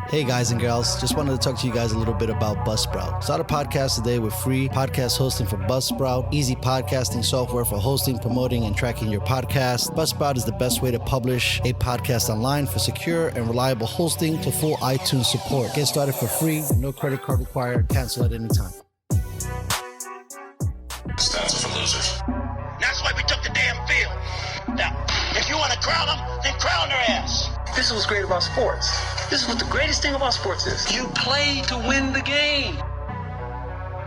Hey guys and girls, just wanted to talk to you guys a little bit about Buzzsprout. Start a podcast today with free podcast hosting for Buzzsprout, easy podcasting software for hosting, promoting, and tracking your podcast. Buzzsprout is the best way to publish a podcast online for secure and reliable hosting to full iTunes support. Get started for free, no credit card required, cancel at any time. Stats for losers. That's why we took the damn field. Now, if you want to crown them, then crown their ass. This is what's great about sports. This is what the greatest thing about sports is. You play to win the game.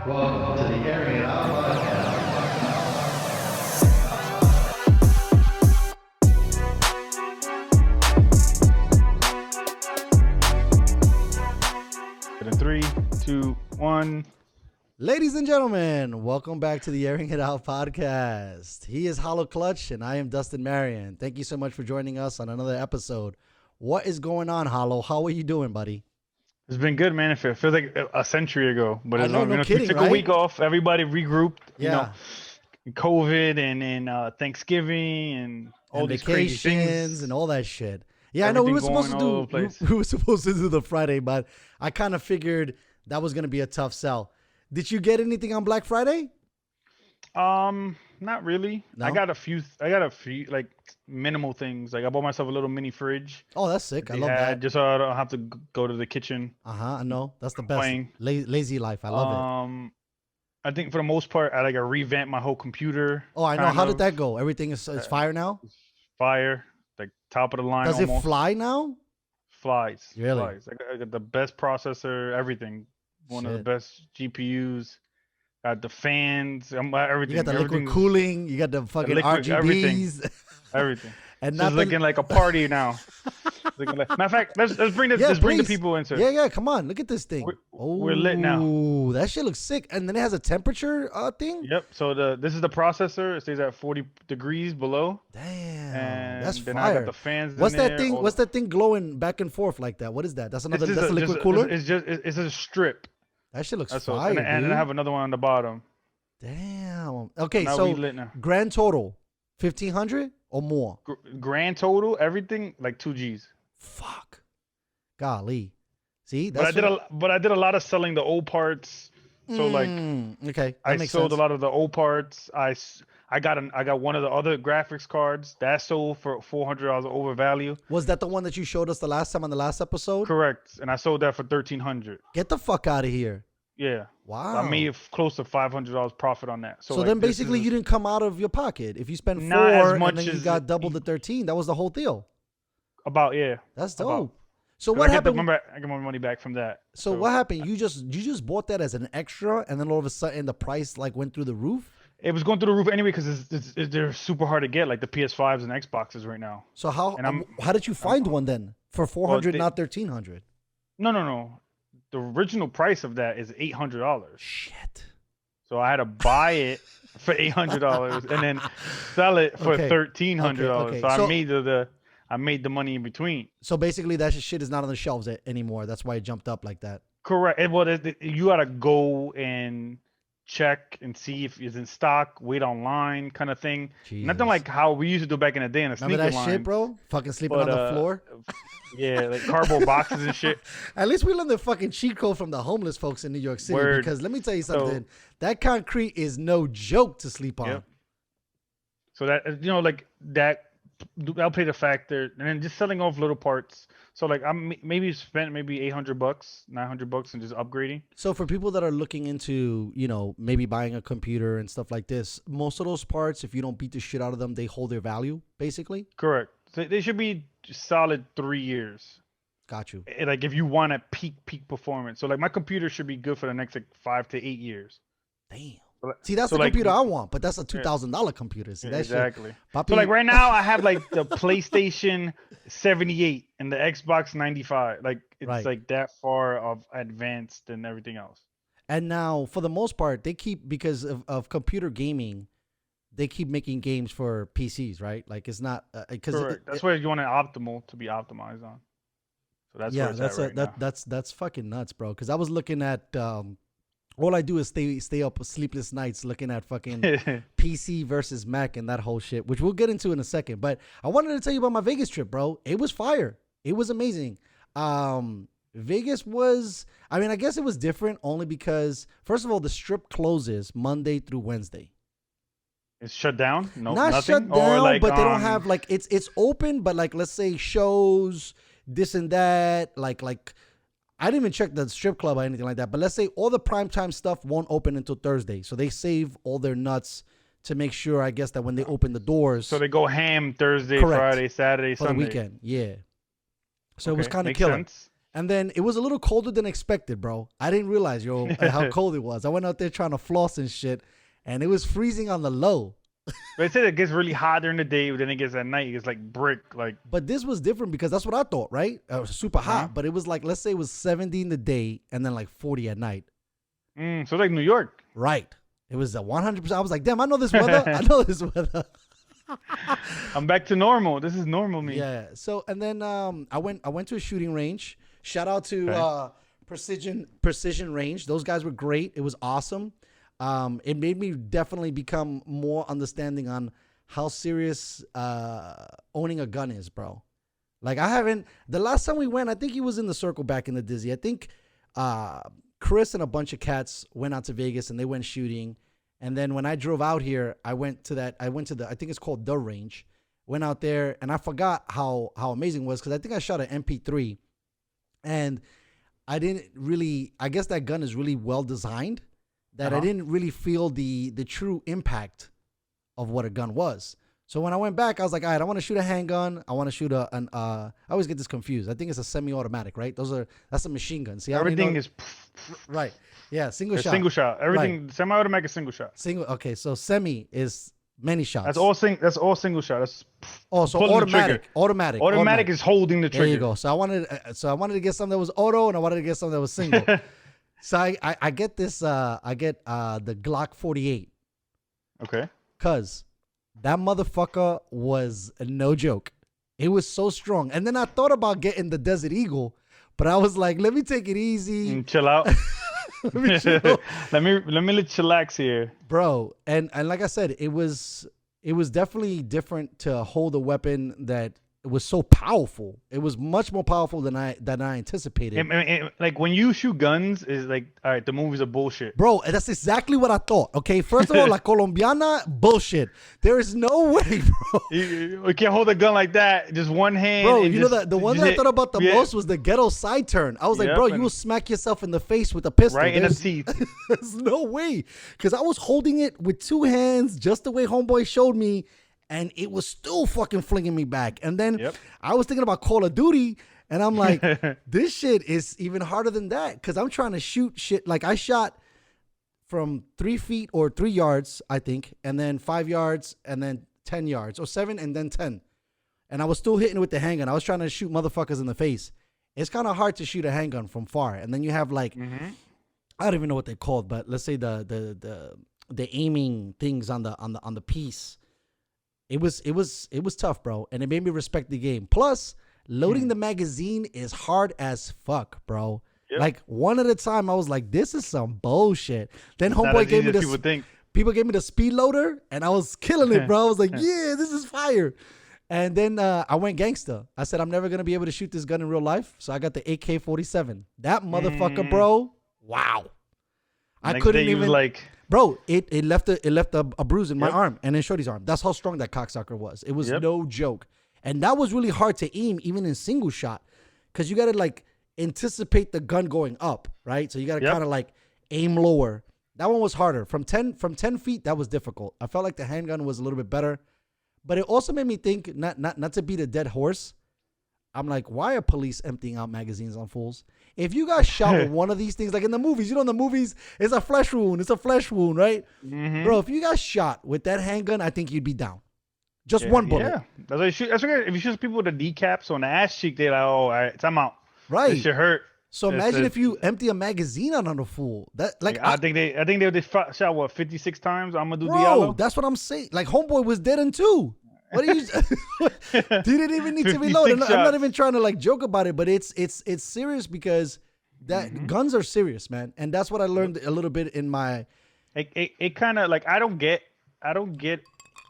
Welcome to the Airin podcast. In 3, 2, 1. Ladies and gentlemen, welcome back to the Airing It Out podcast. He is Hollow Clutch, and I am Dustin Marion. Thank you so much for joining us on another episode. What is going on, Hollow? How are you doing, buddy? It's been good, man. It feels like a century ago. But I know, no kidding, we took right? a week off. Everybody regrouped. Yeah. COVID and Thanksgiving and all And these crazy vacations things. and all that shit. Yeah, I know we were supposed to do. We were supposed to do the Friday, but I kind of figured that was going to be a tough sell. Did you get anything on Black Friday? Not really. No? I got a few like minimal things. Like I bought myself a little mini fridge. Oh, that's sick. I love that. Just so I don't have to go to the kitchen. I know. That's the best. Playing. Lazy life. I love it. I think for the most part, I revamped my whole computer. Oh, I know. How did that go? Everything is fire now? Fire. Like top of the line. Does almost. it fly now? Flies. Really? Flies. I got the best processor, everything. One of the best GPUs. Got the fans. Everything. You got the liquid cooling. You got the fucking RGBs. Everything. And it's looking like a party now. Matter of fact, let's bring this. Let's bring the people into it. Yeah. Come on, look at this thing. We're lit now. Ooh, that shit looks sick. And then it has a temperature thing. Yep. So this is the processor. It stays at 40 degrees below. Damn, and that's then fire. I got the fans. What's in that there, thing? What's that thing glowing back and forth like that? What is that? That's another. That's a liquid cooler. It's a strip. That shit looks That's fire, dude. And I have another one on the bottom. Damn. Okay, Now so we lit now. grand total, 1,500 or more. Grand total, everything like 2 G's. Fuck. Golly. See, But I did a lot of selling the old parts. So okay, I makes sold sense. a lot of the old parts. I got one of the other graphics cards that sold for $400 over value. Was that the one that you showed us the last time on the last episode? Correct, and I sold that for $1,300. Get the fuck out of here. Yeah. Wow. I made close to $500 profit on that. So then basically you didn't come out of your pocket. If you spent Not as 4 much and then you as got double the 13, that was the whole deal. That's dope. So what happened? I get my money back from that. So what happened? You just bought that as an extra, and then all of a sudden the price like went through the roof. It was going through the roof anyway because they're super hard to get, like the PS5s and Xboxes right now. So how did you find one then for 400, not 1,300? No. The original price of that is $800. Shit. So I had to buy it for $800 and then sell it for $1,300. Okay. So I made the money in between. So basically that shit is not on the shelves anymore. That's why it jumped up like that. Correct. You gotta go and check and see if it's in stock, wait online kind of thing. Jesus. Nothing like how we used to do back in the day in a sneaker Remember that line. shit, bro? Fucking sleeping on the floor. Yeah, like cardboard boxes and shit. At least we learned the fucking cheat code from the homeless folks in New York City. Word. Because let me tell you something. That concrete is no joke to sleep on. Yep. So that, that'll play the factor. And then just selling off little parts. So like I'm maybe spent $800, $900 and just upgrading. So for people that are looking into, maybe buying a computer and stuff like this, most of those parts, if you don't beat the shit out of them, they hold their value, basically. Correct. So they should be solid 3 years. Got you. Like if you want a peak performance. So like my computer should be good for the next 5 to 8 years. Damn. See, that's the computer I want, but that's a $2,000 computer. See, that exactly. Shit. So like right now I have like the PlayStation 78 and the Xbox 95. Like it's like that far of advanced and everything else. And now for the most part, they keep, because of computer gaming, they keep making games for PCs, right? Like it's not because that's where you want it to be optimized on. So that's where it's at right now. That's fucking nuts, bro. Because I was looking at all I do is stay up sleepless nights looking at fucking PC versus Mac and that whole shit, which we'll get into in a second. But I wanted to tell you about my Vegas trip, bro. It was fire. It was amazing. Vegas was, I mean, I guess it was different only because, first of all, the strip closes Monday through Wednesday. It's shut down? No, Not nothing? shut down, Or like, but they don't have like it's open, but like let's say shows, this and that, like I didn't even check the strip club or anything like that. But let's say all the primetime stuff won't open until Thursday, so they save all their nuts to make sure, I guess, that when they open the doors, so they go ham Thursday, Correct. Friday, Saturday, for Sunday. the weekend. Yeah. So it was Okay, kind of makes killer. sense. And then it was a little colder than expected, bro. I didn't realize, how cold it was. I went out there trying to floss and shit, and it was freezing on the low. They said it gets really hot during the day, but then it gets at night. It's like brick. Like, But this was different because that's what I thought, right? It was super hot, Uh-huh. but it was like, let's say it was 70 in the day and then like 40 at night. so like New York. Right. It was a 100%. I was like, damn, I know this weather. I know this weather. I'm back to normal. This is normal me. Yeah. So, and then I went to a shooting range. Shout out to Precision Range. Those guys were great. It was awesome. It made me definitely become more understanding on how serious owning a gun is, bro. Like the last time we went, I think he was in the circle back in the Dizzy. I think Chris and a bunch of cats went out to Vegas and they went shooting. And then when I drove out here, I went to the, I think it's called The Range. Went out there and I forgot how amazing it was because I think I shot an MP3 and I guess that gun is really well designed that I didn't really feel the true impact of what a gun was. So when I went back, I was like, all right, I want to shoot a handgun. I want to shoot I always get this confused. I think it's a semi-automatic, right? That's a machine gun. See, Everything is right. Yeah, single shot. Single shot. Everything Right. semi-automatic is single shot. Okay, so semi is many shots. That's all single shot. That's so pulling the trigger. automatic. Automatic is holding the trigger. There you go. So I wanted to get something that was auto, and I wanted to get something that was single. So I get this. I get the Glock 48. Okay. Cause that motherfucker was no joke. It was so strong. And then I thought about getting the Desert Eagle, but I was like, let me take it easy. Chill out. Let me chill. let me chillax here, Bro. And like I said, it was definitely different to hold a weapon that was so powerful. It was much more powerful than I anticipated. Like when you shoot guns, is like, all right, the movies are bullshit. Bro, that's exactly what I thought. Okay, first of all, La Colombiana, bullshit. There is no way, bro. You can't hold a gun like that, just one hand. Bro, and you know that the one that I thought about the most was the ghetto side turn. I was like, Yep, bro, you will smack yourself in the face with a pistol. right in the teeth. There's no way. Because I was holding it with two hands just the way homeboy showed me, and it was still fucking flinging me back. And then I was thinking about Call of Duty, and I'm like, this shit is even harder than that. Because I'm trying to shoot shit. Like I shot from 3 feet or 3 yards, I think, and then 5 yards, and then 10 yards, or 7 and then 10. And I was still hitting with the handgun. I was trying to shoot motherfuckers in the face. It's kind of hard to shoot a handgun from far. And then you have like, I don't even know what they're called, but let's say the aiming things on the piece. It was tough, bro, and it made me respect the game. Plus, loading the magazine is hard as fuck, bro. Yep. Like one at a time, I was like, "This is some bullshit." Then homeboy gave me people gave me the speed loader, and I was killing it, bro. I was like, "Yeah, this is fire." And then I went gangster. I said, "I'm never gonna be able to shoot this gun in real life," so I got the AK-47. That motherfucker, bro. Wow. I couldn't even like. Bro, it left a bruise in my arm and in Shorty's arm. That's how strong that cocksucker was. It was no joke. And that was really hard to aim even in single shot because you got to like anticipate the gun going up, right? So you got to kind of like aim lower. That one was harder. From 10 feet, that was difficult. I felt like the handgun was a little bit better. But it also made me think, not to beat a dead horse, I'm like, why are police emptying out magazines on fools? If you got shot with one of these things, like in the movies, in the movies, it's a flesh wound. It's a flesh wound, right? Mm-hmm. Bro, if you got shot with that handgun, I think you'd be down. Just one bullet. Yeah, that's what you shoot. If you shoot people with the decaps on the ass cheek, they're like, oh, all right, time out. Right. This shit hurt. So imagine if you empty a magazine on a fool. That like I think they shot what 56 times. Amadou Bro, Diallo. That's what I'm saying. Like homeboy was dead in 2. What are you? Didn't even need to reload. I'm not even trying to like joke about it, but it's serious because that guns are serious, man. And that's what I learned a little bit in my. It kind of like I don't get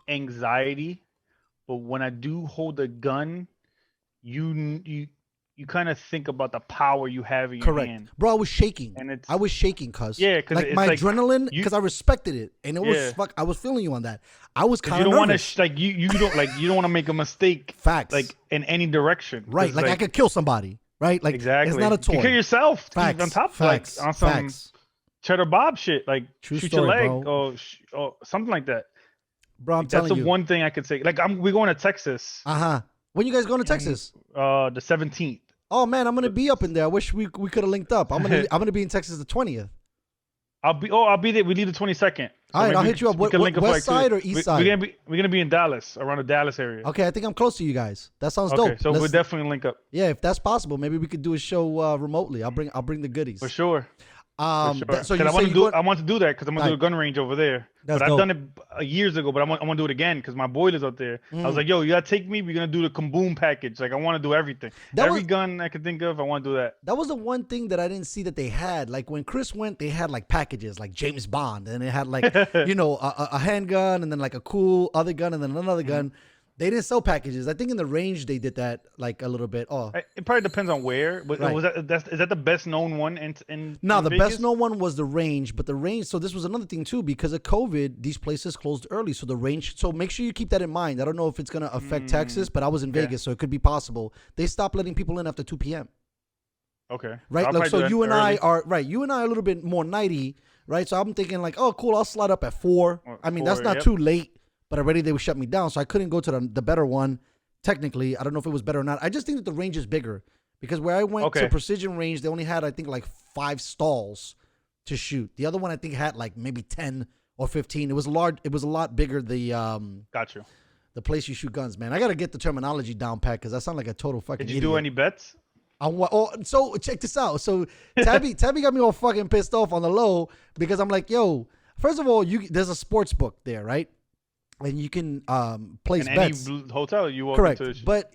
anxiety, but when I do hold a gun, you you kind of think about the power you have in your Correct, hand. bro. I was shaking. And I was shaking, cuz. Yeah, because like it's my like adrenaline, you- because I respected it, and it was fuck. I was feeling you on that. I was kind you of don't want nervous. to like you don't want to make a mistake. Facts. Like in any direction. Right, like I could kill somebody. Right, like exactly. it's not a toy. You kill yourself. Facts. On top, Facts. like on some Facts. Cheddar Bob shit, like True shoot story, your leg bro. or something like that. Bro, I'm Like, telling that's you. the one thing I could say. Like we're going to Texas. When you guys going to Texas? The 17th. Oh man, I'm gonna be up in there. I wish we could have linked up. I'm gonna be in Texas the 20th. I'll be there. We leave the 22nd. All right, I'll hit you up. What, west side or east side? We're gonna be in Dallas, around the Dallas area. Okay, I think I'm close to you guys. That sounds Okay, dope. so we'll definitely link up. Yeah, if that's possible, maybe we could do a show remotely. I'll bring the goodies. For sure. So you I want say to do I want to do that because I'm gonna do a Right. gun range over there. That's but dope. I've done it years ago, but I want to do it again because my boiler's out there. I was like, yo, you gotta take me. We're gonna do the kaboom package. Like I want to do everything. Every gun I can think of, I want to do that. That was the one thing that I didn't see that they had. Like when Chris went, they had like packages like James Bond, and it had like a handgun, and then like a cool other gun, and then another gun. They didn't sell packages. I think in the range they did that like a little bit. Oh, it probably depends on where. But Right. is that the best known one No, in the Vegas? best known one was the range, but the range. So this was another thing too, because of COVID, these places closed early. So the range. So make sure you keep that in mind. I don't know if it's gonna affect Texas, but I was in Vegas, so it could be possible. They stopped letting people in after 2 p.m. Okay. Right. I'll Like, probably so do that you and early. I are right. You and I are a little bit more nighty, right? So I'm thinking like, oh, cool. I'll slide up at 4. Or I mean, 4, that's not yep. too late, but already they would shut me down, so I couldn't go to the better one. Technically, I don't know if it was better or not. I just think that the range is bigger because where I went to precision range, they only had I think like 5 stalls to shoot. The other one I think had like maybe 10 or 15. It was large. It was a lot bigger. Got you. The place you shoot guns, man. I gotta get the terminology down pat because I sound like a total fucking. Did you idiot. do any bets? So check this out. So Tabby got me all fucking pissed off on the low because I'm like, yo, first of all, there's a sports book there, right? And you can place In bets. any hotel you walk Correct. into. But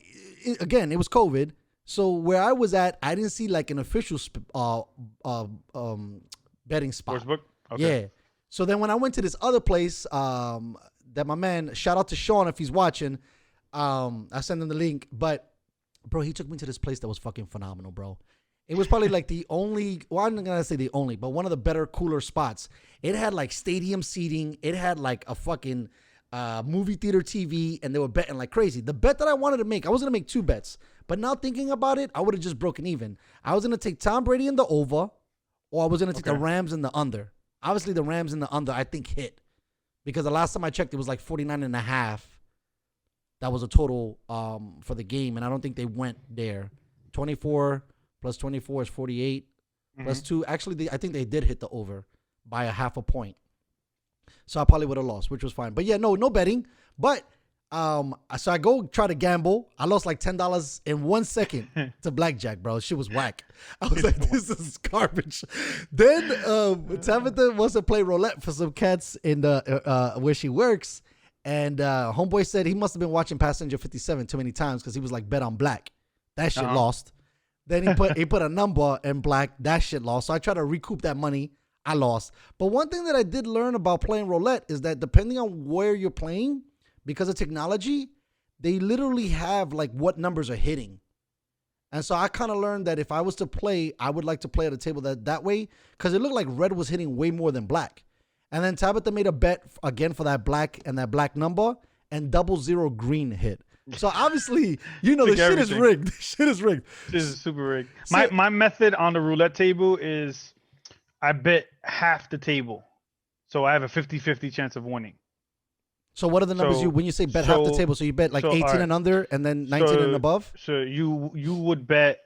again, it was COVID. So where I was at, I didn't see like an official betting spot. Sportsbook? Okay. Yeah. So then when I went to this other place, that my man, shout out to Sean if he's watching, I sent him the link. But bro, he took me to this place that was fucking phenomenal, bro. It was probably like the only, well, I'm not going to say the only, but one of the better, cooler spots. It had like stadium seating. It had like a fucking movie theater TV, and they were betting like crazy. The bet that I wanted to make, I was going to make 2 bets. But now thinking about it, I would have just broken even. I was going to take Tom Brady in the over, or I was going to take the Rams in the under. Obviously, the Rams in the under, I think, hit. Because the last time I checked, it was like 49.5. That was a total for the game, and I don't think they went there. 24 plus 24 is 48. Plus 2. Actually, I think they did hit the over by a half a point. So I probably would have lost, which was fine. But yeah, no betting. But so I go try to gamble. I lost like $10 in 1 second to blackjack, bro. Shit was whack. I was like, this is garbage. Then Tabitha wants to play roulette for some cats in the where she works. And homeboy said he must have been watching Passenger 57 too many times because he was like, bet on black. That shit lost. Then he put a number in black. That shit lost. So I tried to recoup that money. I lost. But one thing that I did learn about playing roulette is that depending on where you're playing, because of technology, they literally have like what numbers are hitting. And so I kind of learned that if I was to play, I would like to play at a table that way because it looked like red was hitting way more than black. And then Tabitha made a bet again for that black and that black number, and 00 green hit. So obviously, the shit is rigged. The shit is rigged. This is super rigged. My method on the roulette table is I bet half the table. So I have a 50-50 chance of winning. So what are the numbers when you say bet half the table? So you bet like 18 and under and then 19 and above? So you would bet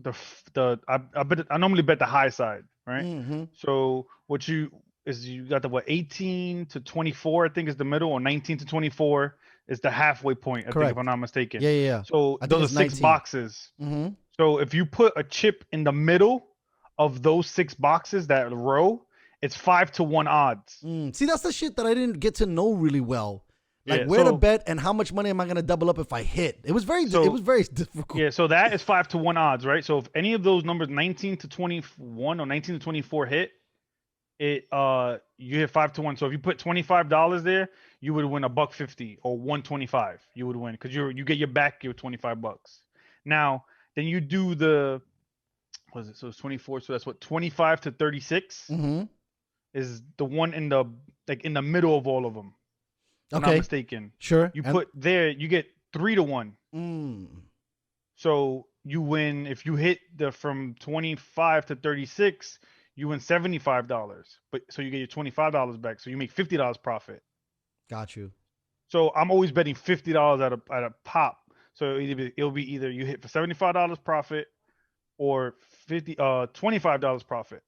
I normally bet the high side, right? Mm-hmm. So what you got the 18 to 24, I think is the middle, or 19 to 24 is the halfway point, I think, if I'm not mistaken. Yeah. So those are 6 19 boxes. Mm-hmm. So if you put a chip in the middle of those 6 boxes, that row, it's 5-1 odds. See, that's the shit that I didn't get to know really well. Like where to bet and how much money am I going to double up if I hit? It was very difficult. Yeah, so that is 5-1 odds, right? So if any of those numbers, 19 to 21 or 19 to 24 hit, you hit 5-1. So if you put $25 there, you would win $1.50 or $1.25. You would win because you get your back your $25. Now Then you do the, what is it? So it's 24. So that's what, 25 to 36 is the one in the middle of all of them. If I'm not mistaken. Sure. You put there, you get 3 to 1. So you win if you hit the from 25 to 36. You win $75, but so you get your $25 back. So you make $50 profit. Got you. So I'm always betting $50 at a pop. So it'll be either you hit for $75 profit or $25 profit,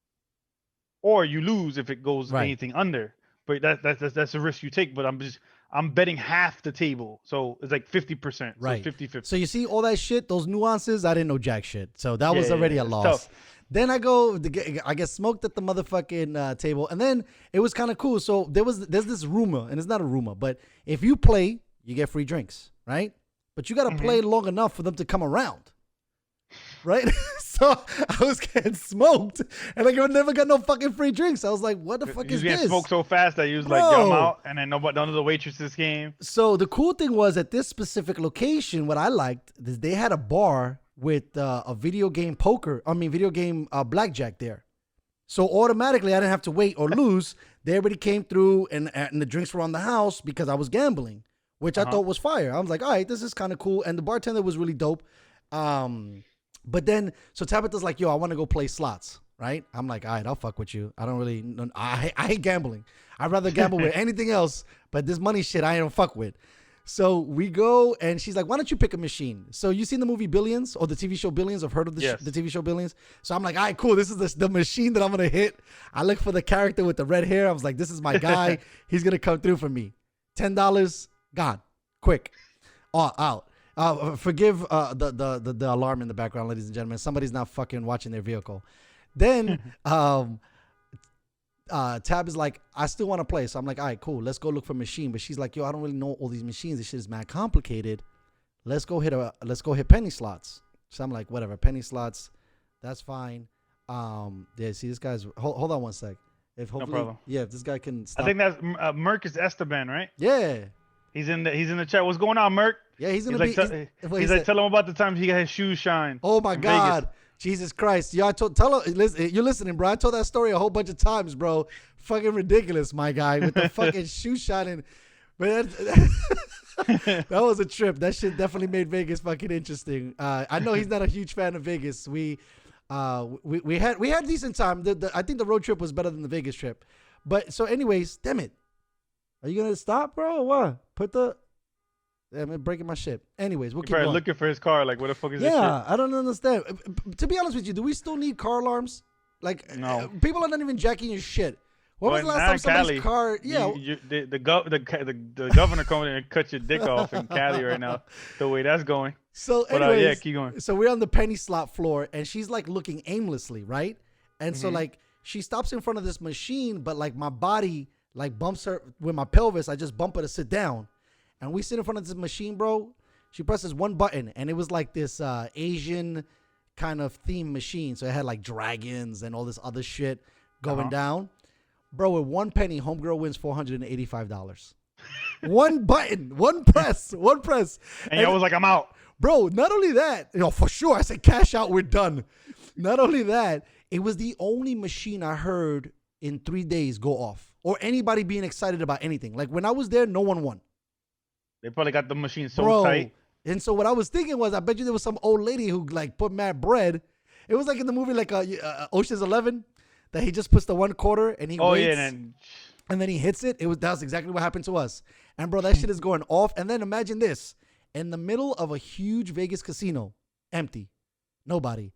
or you lose if it goes anything under. But that's a risk you take. But I'm betting half the table, so it's like 50%. Right. So 50-50. So you see all that shit, those nuances. I didn't know jack shit. So that was already a loss. Tough. Then I get smoked at the motherfucking table, and then it was kind of cool. So there's this rumor, and it's not a rumor, but if you play, you get free drinks, right? But you got to play long enough for them to come around, right? So I was getting smoked, and I never got no fucking free drinks. I was like, what the fuck is this? You getting smoked so fast that you was like, yo, I'm out, and then none of the waitresses came. So the cool thing was at this specific location, what I liked is they had a bar with a video game blackjack there. So automatically I didn't have to wait or lose. They already came through and the drinks were on the house because I was gambling, which I thought was fire. I was like, all right, this is kind of cool. And the bartender was really dope. But then, so Tabitha's like, yo, I want to go play slots, right? I'm like, all right, I'll fuck with you. I don't really, I hate gambling. I'd rather gamble with anything else, but this money shit I don't fuck with. So we go, and she's like, why don't you pick a machine? So you seen the movie Billions or the TV show Billions? I've heard of the TV show Billions. So I'm like, all right, cool. This is the machine that I'm going to hit. I look for the character with the red hair. I was like, this is my guy. He's going to come through for me. $10, gone. Quick. Out. Forgive the alarm in the background, ladies and gentlemen. Somebody's not fucking watching their vehicle. Then Tab is like, I still want to play. So I'm like, all right, cool. Let's go look for a machine. But she's like, yo, I don't really know all these machines. This shit is mad complicated. Let's go hit penny slots. So I'm like, whatever, penny slots. That's fine. Yeah, see, this guy's, hold on one sec. No problem. Yeah, if this guy can stop. I think that's Merc is Esteban, right? Yeah. He's in the chat. What's going on, Merc? Yeah, he's like, tell him about the time he got his shoes shine. Oh my God. Vegas. Jesus Christ. Yo, tell him, you're listening, bro. I told that story a whole bunch of times, bro. Fucking ridiculous, my guy, with the fucking shoe shining. But that was a trip. That shit definitely made Vegas fucking interesting. I know he's not a huge fan of Vegas. We had decent time. I think the road trip was better than the Vegas trip. But so anyways, damn it. Are you gonna stop, bro? What? I'm breaking my shit. Anyways, we'll keep going. Looking for his car. Like, what the fuck is this shit? Yeah, I don't understand. To be honest with you, do we still need car alarms? Like, no. People are not even jacking your shit. When was the last time somebody's car? Yeah, the governor coming in and cut your dick off in Cali right now. The way that's going. So, anyways, yeah, keep going. So we're on the penny slot floor, and she's like looking aimlessly, right? And so like she stops in front of this machine, but like my body like bumps her with my pelvis. I just bump her to sit down. And we sit in front of this machine, bro. She presses one button, and it was like this Asian kind of theme machine. So it had like dragons and all this other shit going down. Bro, with one penny, homegirl wins $485. One button, one press. And I was like, I'm out. Bro, not only that, for sure, I said cash out, we're done. Not only that, it was the only machine I heard in 3 days go off. Or anybody being excited about anything. Like when I was there, no one won. They probably got the machine so tight. And so what I was thinking was, I bet you there was some old lady who like put mad bread. It was like in the movie like Ocean's 11, that he just puts the one quarter and he waits. Yeah, and then he hits it. That was exactly what happened to us. And bro, that shit is going off. And then imagine this, in the middle of a huge Vegas casino, empty, nobody.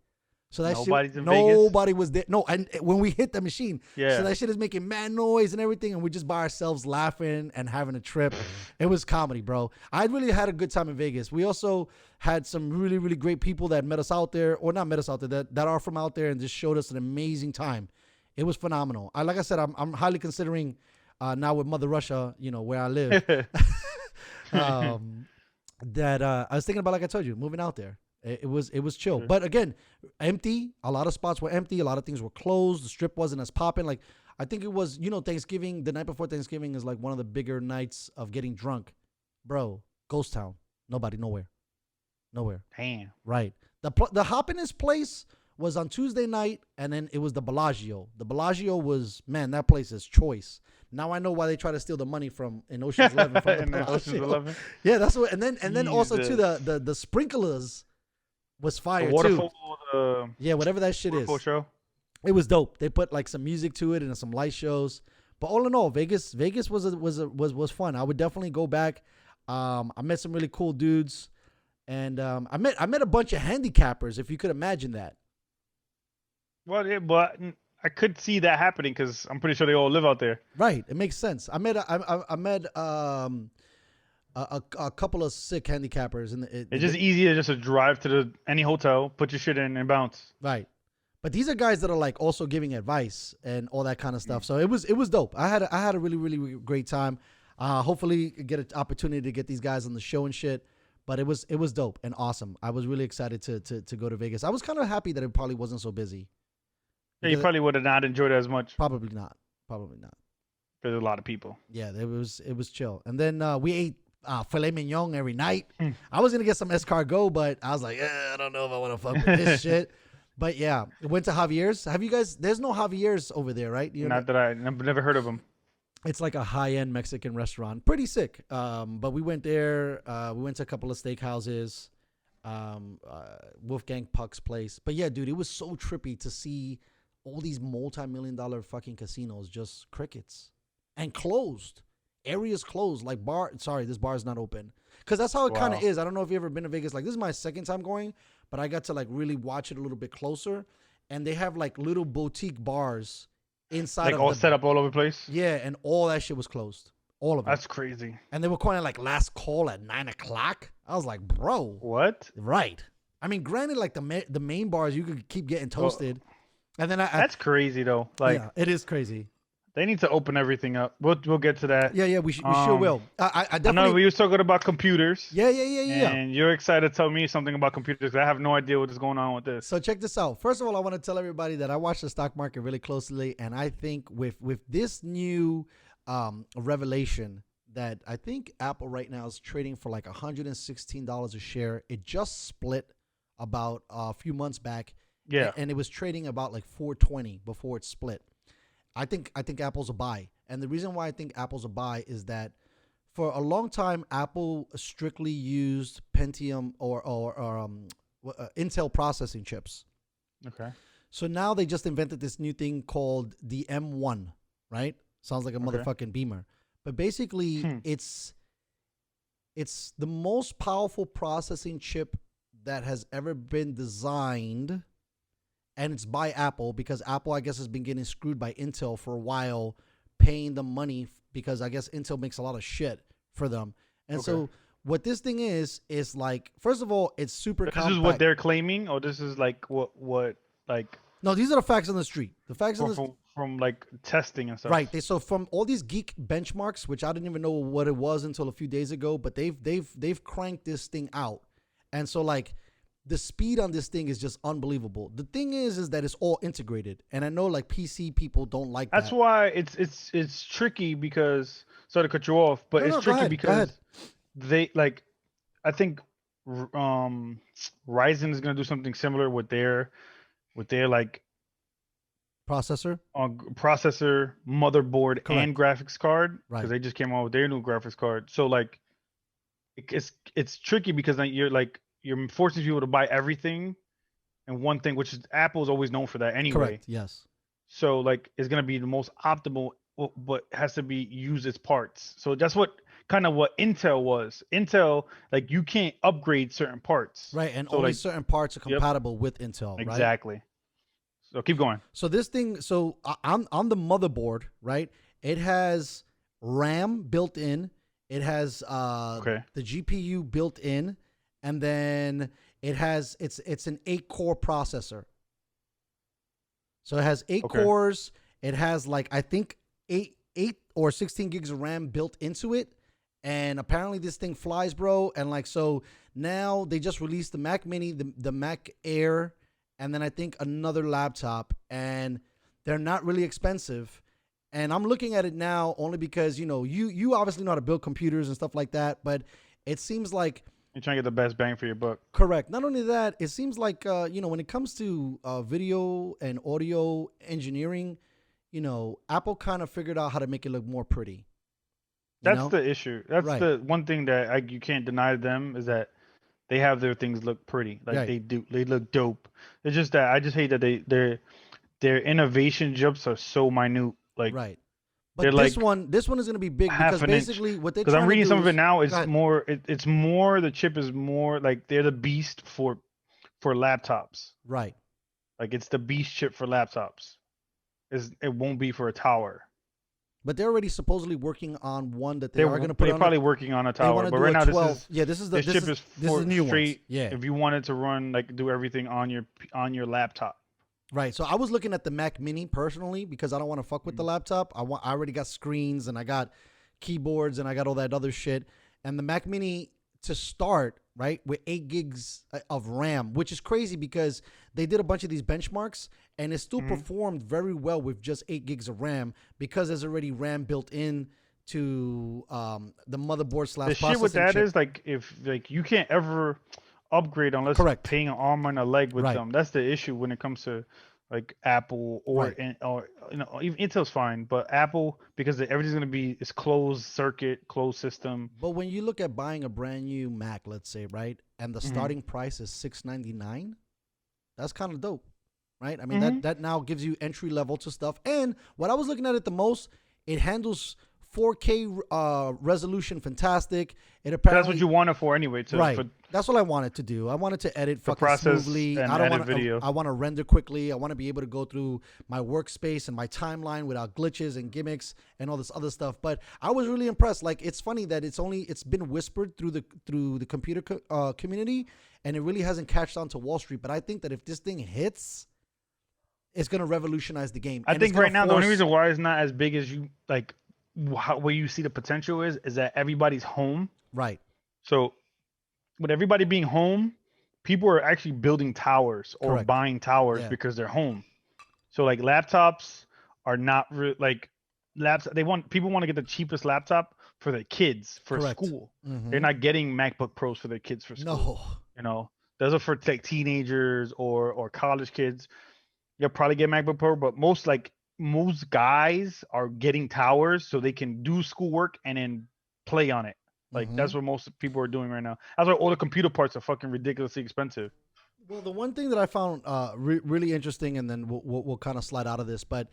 So that nobody was there. No, and when we hit the machine, so that shit is making mad noise and everything, and we just by ourselves laughing and having a trip. It was comedy, bro. I really had a good time in Vegas. We also had some really, really great people that met us out there, or not met us out there, that are from out there and just showed us an amazing time. It was phenomenal. Like I said, I'm highly considering now with Mother Russia, where I live, that I was thinking about, like I told you, moving out there. It was chill. But again, empty. A lot of spots were empty. A lot of things were closed. The strip wasn't as popping. Like, I think it was, Thanksgiving, the night before Thanksgiving is like one of the bigger nights of getting drunk. Bro, ghost town. Nobody, nowhere. Damn. Right. The Happiness place was on Tuesday night, and then it was the Bellagio. The Bellagio was, man, that place is choice. Now I know why they try to steal the money from in Ocean's 11 from the Bellagio. Ocean's 11. Yeah, that's what. And then also too the sprinklers was fire the waterfall, too. Yeah, whatever that shit is. Show. It was dope. They put like some music to it and some light shows. But all in all, Vegas was fun. I would definitely go back. I met some really cool dudes, and I met a bunch of handicappers. If you could imagine that. Well, yeah, but I could see that happening because I'm pretty sure they all live out there. Right, it makes sense. I met a couple of sick handicappers, and it's just easier just to drive to any hotel, put your shit in, and bounce. Right, but these are guys that are like also giving advice and all that kind of stuff. So it was dope. I had a really, really great time. Hopefully get an opportunity to get these guys on the show and shit. But it was dope and awesome. I was really excited to go to Vegas. I was kind of happy that it probably wasn't so busy. Yeah, you probably would have not enjoyed it as much. Probably not. There's a lot of people. Yeah, it was chill. And then we ate filet mignon every night. I was gonna get some escargot, but I was like, I don't know if I want to fuck with this shit. But yeah, went to Javier's. Have you guys? There's no Javier's over there, right? I've never heard of them. It's like a high-end Mexican restaurant. Pretty sick. But we went there. We went to a couple of steakhouses. Wolfgang Puck's place. But yeah, dude, it was so trippy to see all these multi-million-dollar fucking casinos just crickets and closed. Areas closed. Like this bar is not open. Because that's how it kind of is. I don't know if you've ever been to Vegas. Like, this is my second time going, but I got to like really watch it a little bit closer. And they have like little boutique bars inside, like all set up all over the place. Yeah, and all that shit was closed. All of it. That's crazy. And they were calling it like last call at 9:00. I was like, bro, what? Right. I mean, granted, like the main bars, you could keep getting toasted. And then that's crazy though. Like, yeah, it is crazy. They need to open everything up. We'll get to that. Yeah, we sure will. I definitely. I know we were talking about computers. Yeah. And you're excited to tell me something about computers because I have no idea what is going on with this. So check this out. First of all, I want to tell everybody that I watch the stock market really closely, and I think with this new revelation that I think Apple right now is trading for like $116 a share. It just split about a few months back. Yeah, and it was trading about like $420 before it split. I think Apple's a buy. And the reason why I think Apple's a buy is that for a long time, Apple strictly used Pentium or Intel processing chips. Okay. So now they just invented this new thing called the M1, right? Sounds like a motherfucking Beamer. But basically, it's the most powerful processing chip that has ever been designed. And it's by Apple because Apple, I guess, has been getting screwed by Intel for a while, paying them money because I guess Intel makes a lot of shit for them. And so what this thing is like, first of all, it's super compact. This is what they're claiming, or this is like what like? No, these are the facts on the street. The facts on the from like testing and stuff. Right. So from all these geek benchmarks, which I didn't even know what it was until a few days ago, but they've cranked this thing out, and so like. The speed on this thing is just unbelievable. The thing is that it's all integrated, and I know like PC people don't like that. That's why it's tricky because sorry to cut you off, but it's tricky because they like I think Ryzen is gonna do something similar with their like processor, motherboard, and graphics card because they just came out with their new graphics card. So like it's tricky because then you're forcing people to buy everything and one thing, which is Apple's always known for that anyway. Correct. Yes. So like it's gonna be the most optimal, but has to be use its parts. So that's what Intel was. Intel, like you can't upgrade certain parts. Right, and so only certain parts are compatible with Intel. Exactly. Right? So keep going. So this thing, on the motherboard, right? It has RAM built in. It has the GPU built in. And then it's an 8-core processor. So it has 8 cores. It has like I think 8 or 16 gigs of RAM built into it. And apparently this thing flies, bro. And like so now they just released the Mac Mini, the Mac Air, and then I think another laptop. And they're not really expensive. And I'm looking at it now only because you obviously know how to build computers and stuff like that. But it seems like You're trying to get the best bang for your buck. Correct. Not only that, it seems like when it comes to video and audio engineering, Apple kind of figured out how to make it look more pretty. That's the issue. That's Right. the one thing that you can't deny them is that they have their things look pretty. Like Right. they do. They look dope. It's just that I just hate that their innovation jumps are so minute. Like Right. they're But like this one is going to be big half because an inch. basically what they're Because trying I'm reading to do some of it is, now. go It's ahead. more. It's more. The chip is more like they're the beast for laptops. Right. Like it's the beast chip for laptops. It won't be for a tower. But they're already supposedly working on one that they are going to put They're on. probably working on a They want tower, to but do right a now 12. this is Yeah, this is this chip is for the new straight. ones. Yeah. If you wanted to run like do everything on your laptop. Right. So I was looking at the Mac Mini personally because I don't want to fuck with the laptop. I already got screens and I got keyboards and I got all that other shit. And the Mac Mini to start, right, with 8 gigs of RAM, which is crazy because they did a bunch of these benchmarks and it still performed very well with just 8 gigs of RAM because there's already RAM built in to the motherboard / The shit with processing that chip. is like if like you can't ever upgrade unless Correct. paying an arm and a leg with Right. them. That's the issue when it comes to like Apple or Right. or even Intel's fine, but Apple because everything's gonna be it's closed circuit, closed system. But when you look at buying a brand new Mac, let's say, right, and the starting price is $699, that's kind of dope, right? I mean, that now gives you entry level to stuff. And what I was looking at it the most, it handles 4K resolution, fantastic. It apparently That's what you want it for anyway. right. For, That's what I wanted to do. I wanted to edit fucking process smoothly. and I don't edit want video. I want to render quickly. I want to be able to go through my workspace and my timeline without glitches and gimmicks and all this other stuff. But I was really impressed. Like it's funny that it's been whispered through the computer community, and it really hasn't catched on to Wall Street. But I think that if this thing hits, it's gonna revolutionize the game. I And it's think gonna right now the only force- reason why it's not as big as you like where you see the potential is that everybody's home. right. So with everybody being home, people are actually building towers or Correct. buying towers Yeah. because they're home. So like laptops are not like people want to get the cheapest laptop for their kids for Correct. school. Mhm. They're not getting MacBook Pros for their kids for school. No. Those are for like teenagers or college kids. You'll probably get MacBook Pro, but most guys are getting towers so they can do schoolwork and then play on it. Like that's what most people are doing right now. That's why all the computer parts are fucking ridiculously expensive. Well, the one thing that I found really interesting, and then we'll kind of slide out of this, but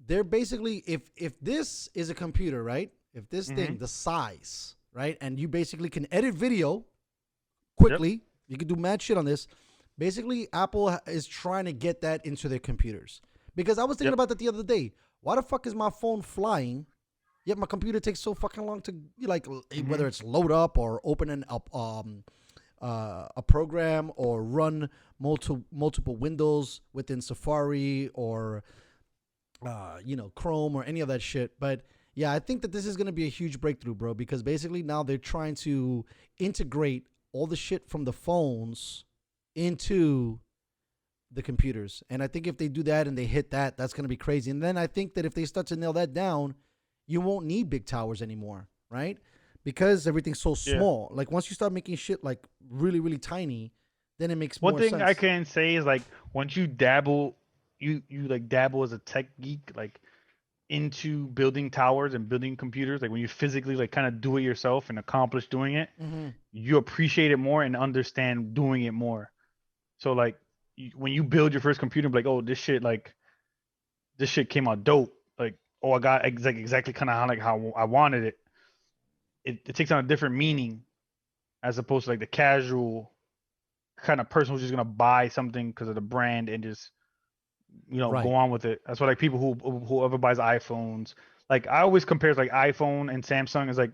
they're basically if this is a computer, right? If this thing, the size, right, and you basically can edit video quickly, you can do mad shit on this. Basically, Apple is trying to get that into their computers because I was thinking about that the other day. Why the fuck is my phone flying? Yet my computer takes so fucking long to whether it's load up or open up a program or run multiple windows within Safari or Chrome or any of that shit. But yeah, I think that this is going to be a huge breakthrough, bro, because basically now they're trying to integrate all the shit from the phones into the computers. And I think if they do that and they hit that, that's going to be crazy. And then I think that if they start to nail that down, you won't need big towers anymore, right? Because everything's so small. Like once you start making shit like really, really tiny, then it makes more sense. One thing I can say is like once you dabble, you like dabble as a tech geek, like into building towers and building computers, like when you physically like kind of do it yourself and accomplish doing it, you appreciate it more and understand doing it more. So like when you build your first computer, be like, oh, this shit came out dope. Like, oh, I got exactly kind of how I wanted it. It takes on a different meaning as opposed to like the casual kind of person who's just gonna buy something because of the brand and just go on with it. That's why like people whoever buys iPhones, like I always compare like iPhone and Samsung is like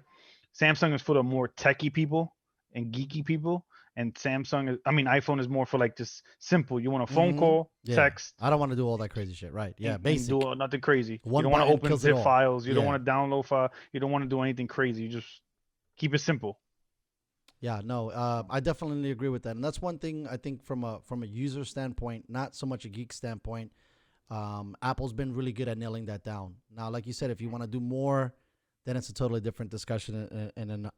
Samsung is for the more techie people and geeky people, and iPhone is more for like just simple. You want a phone call, text. I don't want to do all that crazy shit, right? Yeah, basic. Do nothing crazy. One you don't want to button open kills it zip all. files. You don't want to download file. You don't want to do anything crazy. You just keep it simple. Yeah, no, I definitely agree with that, and that's one thing I think from a user standpoint, not so much a geek standpoint. Apple's been really good at nailing that down. Now, like you said, if you want to do more, then it's a totally different discussion and an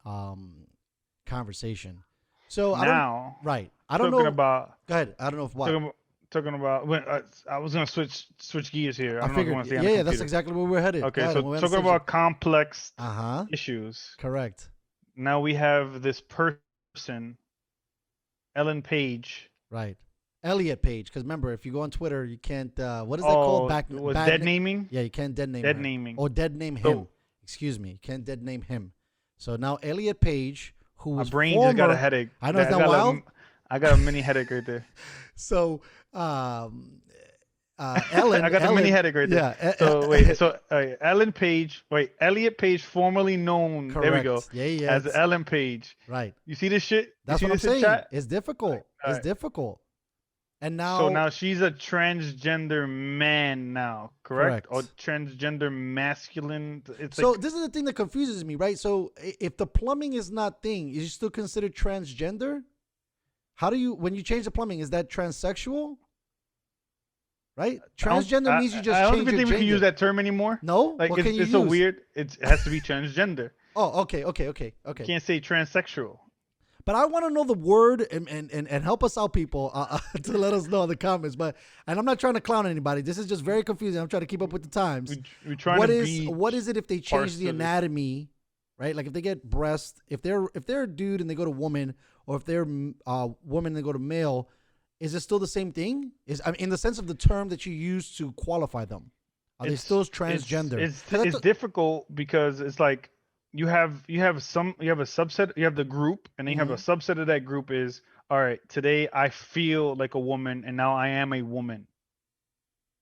conversation. So now, right. I don't talking know. about Right. I don't. Right. I don't talking know. about Go ahead. I don't know if what. talking about when I was gonna switch gears here. I I don't know if you figured. want to stay on Yeah, the yeah. That's computer. exactly where we're headed. Go Okay, ahead, so we're on the talking same- about complex Uh-huh. issues. Correct. Now we have this person, Ellen Page. Right. Elliot Page. Because remember, if you go on Twitter, you can't. What is that called? Was bad dead na- naming? Yeah, you can't dead name. Dead her. naming. Or dead name So- him. Excuse me. You can't dead name him. So now Elliot Page, who My was brain former, just got a headache. I know it's not wild. I got a mini headache right there. So, Ellen. I got a mini headache right there. Yeah. So wait, so Ellen Page, Elliot Page, formerly known, Correct. there we go, Yeah. as Ellen Page. Right. You see this shit? That's you what I'm see this in saying. chat? It's difficult. All It's right. difficult. And now, So now she's a transgender man now, correct? Or Correct. transgender masculine. It's so like, this is the thing that confuses me, right? So if the plumbing is not thing, is you still considered transgender? How do you, when you change the plumbing, is that transsexual? Right? Transgender means you just I don't change even your think we can gender. use that term anymore. No? Like What can you it's so use? weird. It has to be transgender. Oh, okay. You can't say transsexual. But I want to know the word and help us out, people, to let us know in the comments. And I'm not trying to clown anybody. This is just very confusing. I'm trying to keep up with the times. We're trying What to is be what is it if they change parts the of it. anatomy, right? Like if they get breast, if they're a dude and they go to woman, or if they're woman and they go to male, is it still the same thing? I mean, in the sense of the term that you use to qualify them, are they still transgender? It's difficult because it's like you have a subset, you have the group, and then you have a subset of that group is, all right, today I feel like a woman and now I am a woman.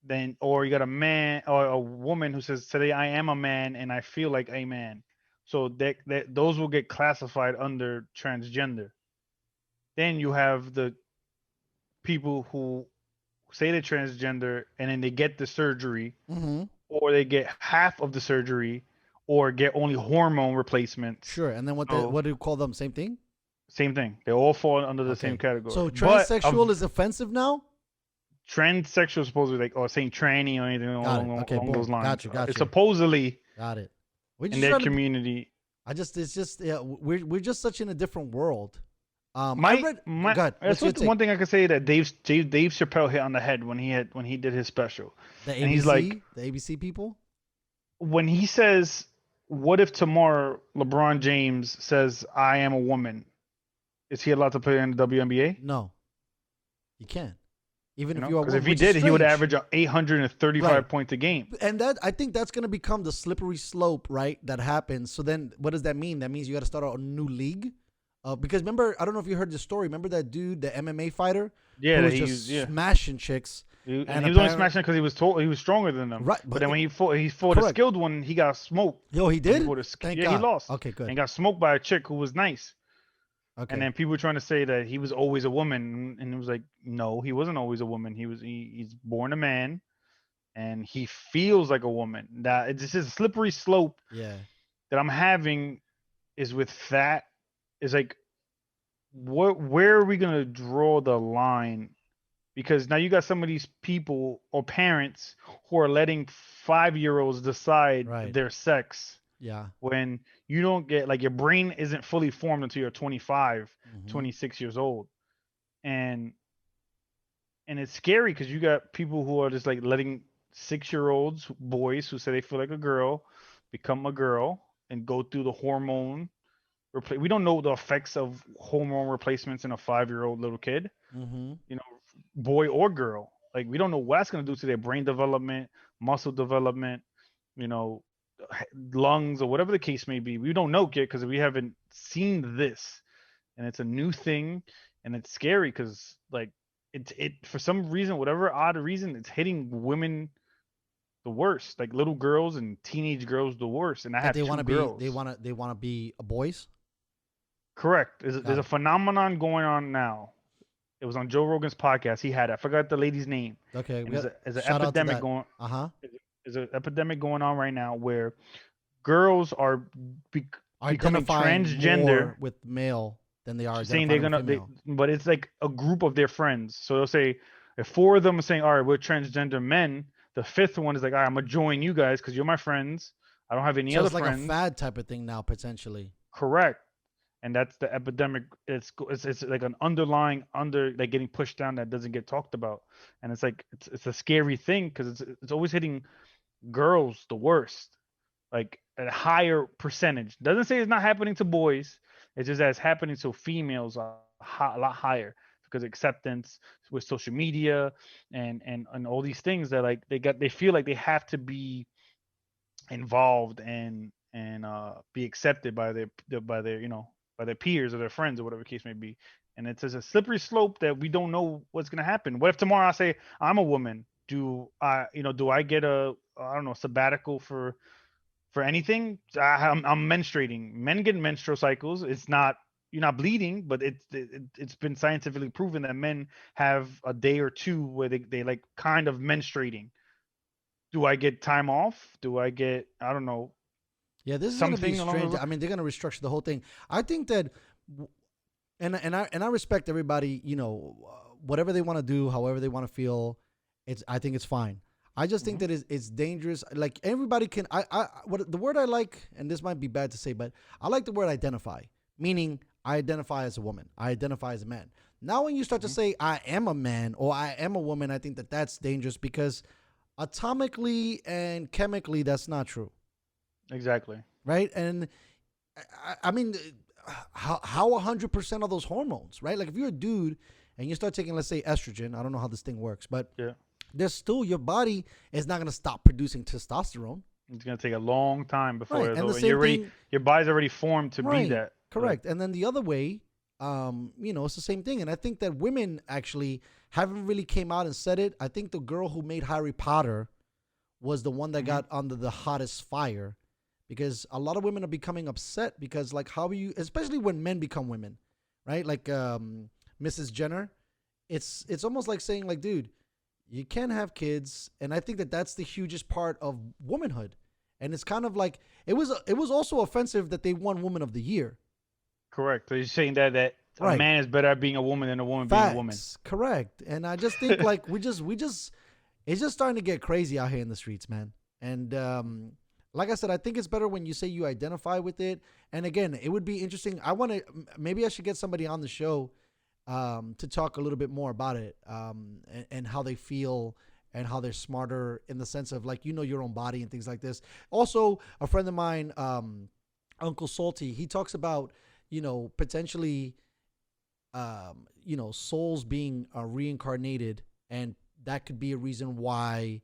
Then, or you got a man or a woman who says, today I am a man and I feel like a man. So that those will get classified under transgender. Then you have the people who say they're transgender and then they get the surgery, or they get half of the surgery, or get only hormone replacements. Sure. And then what do you call them? Same thing? Same thing. They all fall under the same category. So transsexual is offensive now? Transsexual is supposed to be like, or saying tranny or anything along those lines. Got you. It's supposedly Got it. in their community. It's just we're just such in a different world. Go That's ahead. one thing I could say that Dave Chappelle hit on the head when he did his special. The And he's like, the ABC people? when he says, what if tomorrow LeBron James says, I am a woman? Is he allowed to play in the WNBA? No. He can't. Even if You you know? are, Because if he which is did, he would strange. average 835 Right. points a game. And that, I think that's going to become the slippery slope, right? That happens. So then what does that mean? That means you got to start a new league. Because remember, I don't know if you heard the story. Remember that dude, the MMA fighter? Yeah, who that was he just was- smashing chicks. He was only apparently- smashing because he was stronger than them. Right, But then when he fought a Correct. skilled one, he got smoked. Yo, he He did? fought Thank he God. lost. Okay, good. And got smoked by a chick who was nice. Okay. And then people were trying to say that he was always a woman, and it was like, no, he wasn't always a woman. He's born a man, and he feels like a woman. That it's just a slippery slope Yeah. that I'm having is with that. Is like, where are we gonna draw the line? Because now you got some of these people or parents who are letting 5-year-olds decide Right. their sex Yeah. when you don't get, like, your brain isn't fully formed until you're 25, Mhm. 26 years old. And it's scary because you got people who are just like letting 6-year-olds, boys who say they feel like a girl, become a girl and go through the hormone. We don't know the effects of hormone replacements in a 5-year-old little kid, Mm-hmm. you know, boy or girl. Like, we don't know what that's going to do to their brain development, muscle development, you know, lungs, or whatever the case may be. We don't know yet because we haven't seen this, and it's a new thing, and it's scary because, like, it for some reason, whatever odd reason, it's hitting women the worst, like little girls and teenage girls the worst. And I have They two want to be. girls. They want to be boys. Correct. There's a it. phenomenon going on now. It was on Joe Rogan's podcast. He had, I forgot the lady's name. Okay. And there's an shout out to epidemic that. going. Uh-huh. There's an epidemic going on right now where girls are becoming Identifying transgender, more with male than they are saying they're identifying gonna. with female. But it's like a group of their friends. So they'll say, if 4 of them are saying, "All right, we're transgender men," the 5th one is like, "All right, I'm gonna join you guys because you're my friends. I don't have any So other it's like friends." a fad type of thing now, potentially. Correct. and that's the epidemic. It's like an underlying like getting pushed down that doesn't get talked about, and it's like it's a scary thing because it's always hitting girls the worst, like at a higher percentage. Doesn't say it's not happening to boys. It's just that it's happening to females a lot higher because acceptance with social media and all these things that like they feel like they have to be involved and be accepted by their by their peers or their friends or whatever the case may be. And it's just a slippery slope that we don't know what's gonna happen. What if tomorrow I say I'm a woman? Do I get a, I don't know, sabbatical for anything? I'm menstruating. Men get menstrual cycles. It's not, you're not bleeding, but it's been scientifically proven that men have a day or two where they like kind of menstruating. Do I get time off? Do I get, I don't know, Yeah, this is going to be something along strange. those I mean, they're going to restructure the whole thing. I think that, and I respect everybody. Whatever they want to do, however they want to feel, I think it's fine. I just think that it's dangerous. Like everybody can. What the word I like, and this might be bad to say, but I like the word identify, meaning I identify as a woman. I identify as a man. Now, when you start to say I am a man or I am a woman, I think that that's dangerous because atomically and chemically, that's not true. Exactly. Right. And I mean, how 100% of those hormones, right? Like if you're a dude and you start taking, let's say, estrogen, I don't know how this thing works, but Yeah. there's still, your body is not going to stop producing testosterone. It's gonna take a long time before Right, it's and the over. same You're thing- your body's already formed to Right, be that. correct. And then the other way, it's the same thing. And I think that women actually haven't really came out and said it. I think the girl who made Harry Potter was the one that got under the hottest fire, because a lot of women are becoming upset because, like, how you, especially when men become women, right? Like Mrs. Jenner, it's almost like saying, like, dude, you can't have kids. And I think that that's the hugest part of womanhood. And it's kind of like, it was also offensive that they won Woman of the Year. Correct. So you're saying that a Right. man is better at being a woman than a woman being a woman. Correct. And I just think like we just it's just starting to get crazy out here in the streets, man. And like I said, I think it's better when you say you identify with it. And again, it would be interesting. Maybe I should get somebody on the show to talk a little bit more about it, and how they feel and how they're smarter in the sense of, like, your own body and things like this. Also, a friend of mine, Uncle Salty, he talks about, potentially, souls being reincarnated, and that could be a reason why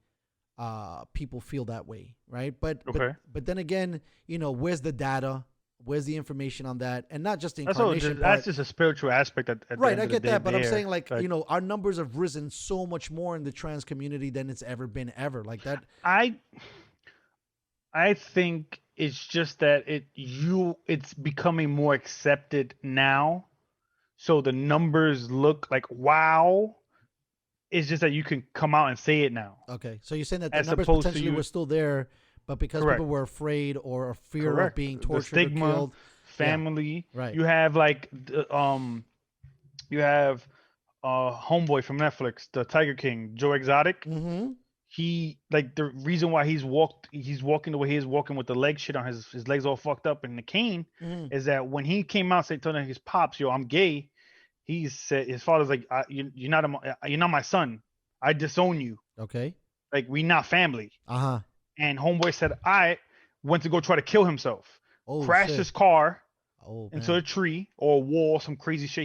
people feel that way, right? But then again, where's the data? Where's the information on that? And not just the incarnation that's just a spiritual aspect. Right, I get that, but I'm saying, like, our numbers have risen so much more in the trans community than it's ever been like that. I think it's just that it's becoming more accepted now, so the numbers look like wow. It's just that you can come out and say it now. Okay, so you're saying that the As numbers opposed to potentially were still there, but because Correct. people were afraid or fear of being tortured, the stigma, or killed, family. Yeah, right. You have like you have homeboy from Netflix, the Tiger King, Joe Exotic. Mm-hmm. He, like, the reason why he's walking the way he is walking with the leg shit on his legs all fucked up in the cane, is that when he came out telling his pops, yo, I'm gay, he said, his father's like, you're not my son, I disown you, Okay. like, we not family. Uh-huh. And homeboy said, I went to go try to kill himself, crashed his car into a tree or a wall, some crazy shit.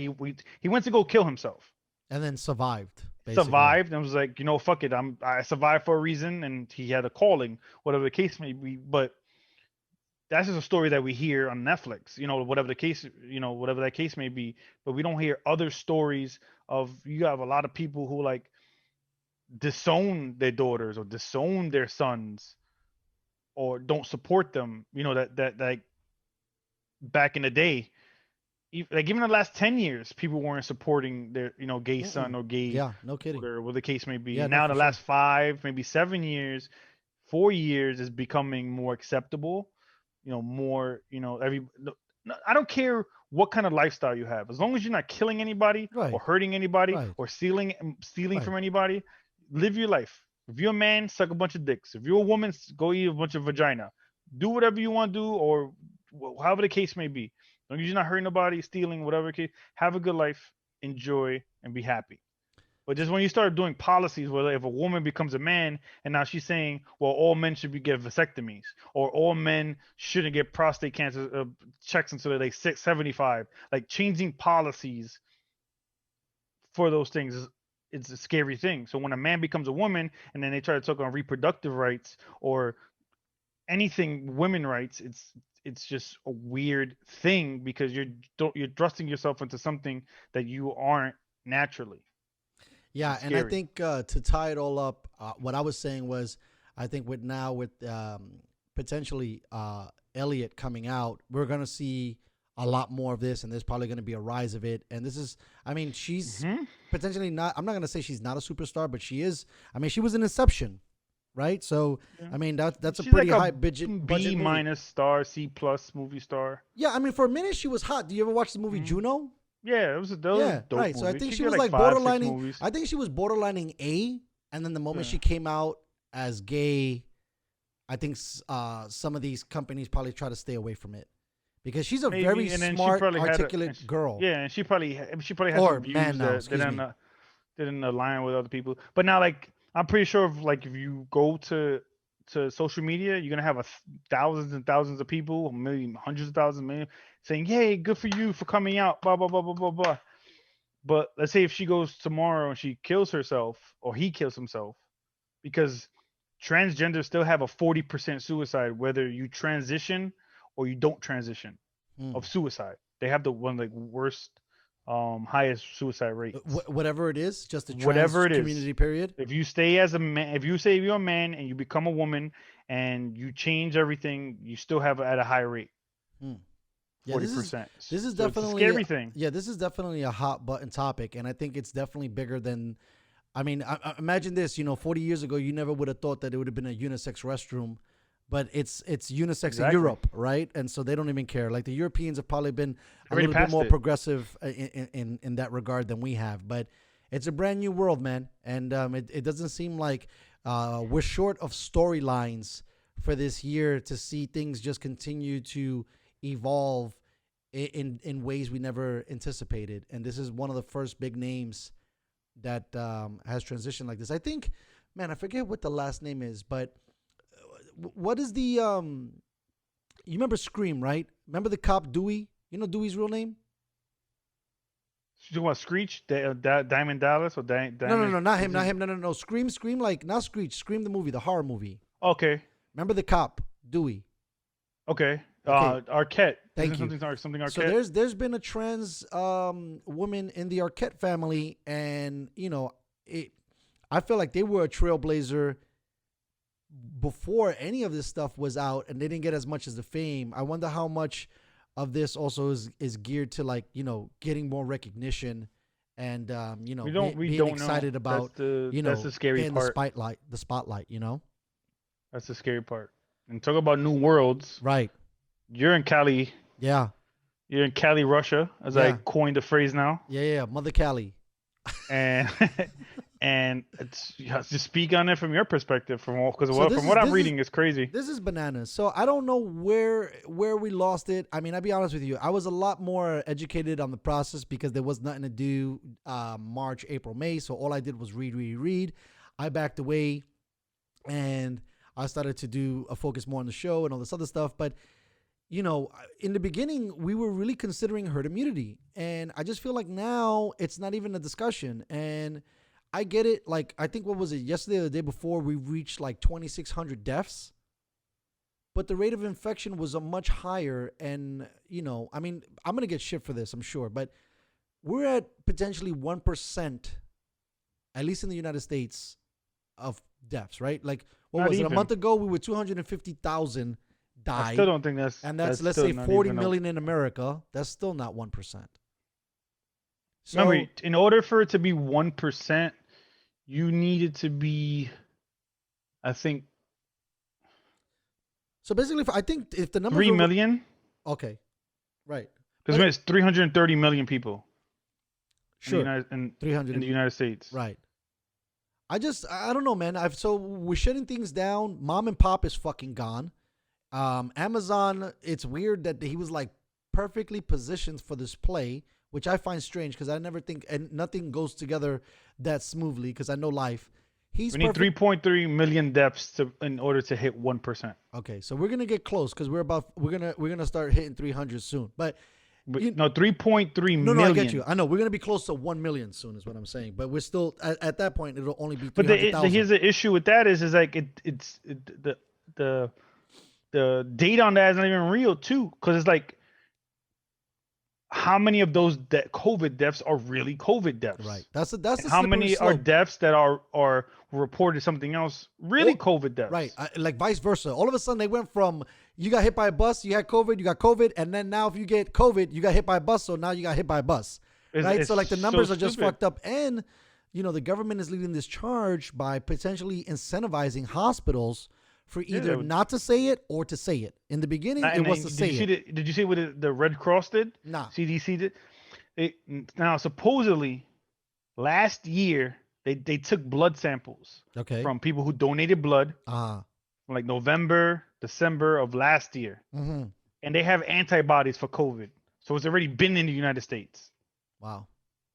He went to go kill himself, and then survived. Basically. Survived, and was like, fuck it, I survived for a reason, and he had a calling, whatever the case may be. But that's just a story that we hear on Netflix, whatever the case, whatever that case may be. But we don't hear other stories of, you have a lot of people who, like, disown their daughters or disown their sons or don't support them, that like back in the day, like even the last 10 years, people weren't supporting their, gay son or gay, no kidding, or whatever the case may be. Yeah, Now no, the last 5, maybe 7 years, 4 years is becoming more acceptable, more, I don't care what kind of lifestyle you have, as long as you're not killing anybody, Right. or hurting anybody, Right. or stealing Right. from anybody. Live your life. If you're a man, suck a bunch of dicks. If you're a woman, go eat a bunch of vagina. Do whatever you want to do, or however the case may be. As long as you're not hurting nobody, stealing, whatever case, have a good life, enjoy, and be happy. But just when you start doing policies where like, if a woman becomes a man and now she's saying, well, all men should get vasectomies or all men shouldn't get prostate cancer checks until they're like 75, like changing policies for those things it's a scary thing. So when a man becomes a woman and then they try to talk on reproductive rights or anything women rights, it's just a weird thing because you're thrusting yourself into something that you aren't naturally. Yeah, and I think to tie it all up, what I was saying was, I think with potentially Elliot coming out, we're gonna see a lot more of this, and there's probably gonna be a rise of it. And this is, I mean, she's potentially not. I'm not gonna say she's not a superstar, but she is. I mean, she was in Inception, right? So I mean, that's a pretty like high budget B minus star, C plus movie star. Yeah, I mean, for a minute she was hot. Do you ever watch the movie Juno? Yeah, it was a dope right. Movie. So I think she was like borderlining. I think she was borderlining A, and then the moment she came out as gay, I think some of these companies probably try to stay away from it because she's a very smart, articulate girl. Yeah, and she probably had some views that didn't align with other people. But now, like, I'm pretty sure if you go to social media, you're gonna have thousands and thousands of people, hundreds of thousands, million, saying, "Yay, good for you for coming out." Blah blah blah blah blah blah. But let's say if she goes tomorrow and she kills herself, or he kills himself, because transgenders still have a 40% suicide, whether you transition or you don't transition, of suicide. They have the one like worst, highest suicide rate. Whatever it is, just the trans community period. If you stay as a man, if you say you're a man and you become a woman and you change everything, you still have at a high rate. 40%. This is definitely a scary thing. Yeah, this is definitely a hot button topic, and I think it's definitely bigger than. I mean, imagine this. 40 years ago, you never would have thought that it would have been a unisex restroom, but it's unisex in Europe, right? And so they don't even care. Like the Europeans have probably been a little bit more progressive in that regard than we have. But it's a brand new world, man, and it doesn't seem like we're short of storylines for this year to see things just continue to evolve in ways we never anticipated. And this is one of the first big names that has transitioned like this. I think, man, I forget what the last name is, but what is the you remember Scream, right? Remember the cop Dewey? You know Dewey's real name? You talking about Screech, Diamond Dallas, or Diamond? No, not him. No. Scream, like not Screech. Scream the movie, the horror movie. Okay. Remember the cop Dewey? Okay. Arquette. Thank you. Something Arquette. So there's been a trans woman in the Arquette family, and I feel like they were a trailblazer before any of this stuff was out, and they didn't get as much as the fame. I wonder how much of this also is geared to getting more recognition and being excited about that's the scary part. The spotlight. That's the scary part. And talk about new worlds. Right. You're in Cali. Yeah. You're in Cali, Russia, as I coined the phrase now. Yeah. Mother Cali. And to speak on it from your perspective, from what I'm reading is crazy. This is bananas. So I don't know where we lost it. I mean, I'll be honest with you. I was a lot more educated on the process because there was nothing to do March, April, May. So all I did was read. I backed away, and I started to focus more on the show and all this other stuff. But in the beginning, we were really considering herd immunity, and I just feel like now it's not even a discussion. And I get it. Like, I think, what was it, yesterday or the day before, we reached like 2,600 deaths, but the rate of infection was a much higher. And, I mean, I'm going to get shit for this, I'm sure, but we're at potentially 1%, at least in the United States, of deaths, right? Like, what was it? A month ago, we were 250,000 died. I still don't think that's... And that's let's say 40 million in America. That's still not 1%. So, remember, in order for it to be 1%, you needed to be, I think... So basically, I think if the number... 3 million? Okay. Right. Because it's 330 million people. Sure. In the United States. Right. I don't know, man. So we're shutting things down. Mom and pop is fucking gone. Amazon, it's weird that he was like perfectly positioned for this play, which I find strange because I never think, and nothing goes together that smoothly because I know life. We need 3.3 million deaths in order to hit 1%. Okay, so we're gonna get close because we're gonna start hitting 300 soon. But no, 3.3 million. No, I get you. I know we're gonna be close to 1 million soon, is what I'm saying. But we're still at that point. It'll only be 300,000. But here's the issue with that is like the data on that is not even real too, because it's like how many of those COVID deaths are really COVID deaths? Right. That's how many are deaths that are reported something else really COVID deaths? Right. Like vice versa. All of a sudden they went from you got hit by a bus, you had COVID, you got COVID, and then now if you get COVID, you got hit by a bus, so now you got hit by a bus. Right. So like the numbers are just fucked up, and the government is leading this charge by potentially incentivizing hospitals for either not to say it or to say it. In the beginning, it was to say it. Did you see what the Red Cross did? Nah. CDC did. Now, supposedly, last year, they took blood samples from people who donated blood from like November, December of last year. Mm-hmm. And they have antibodies for COVID. So it's already been in the United States. Wow.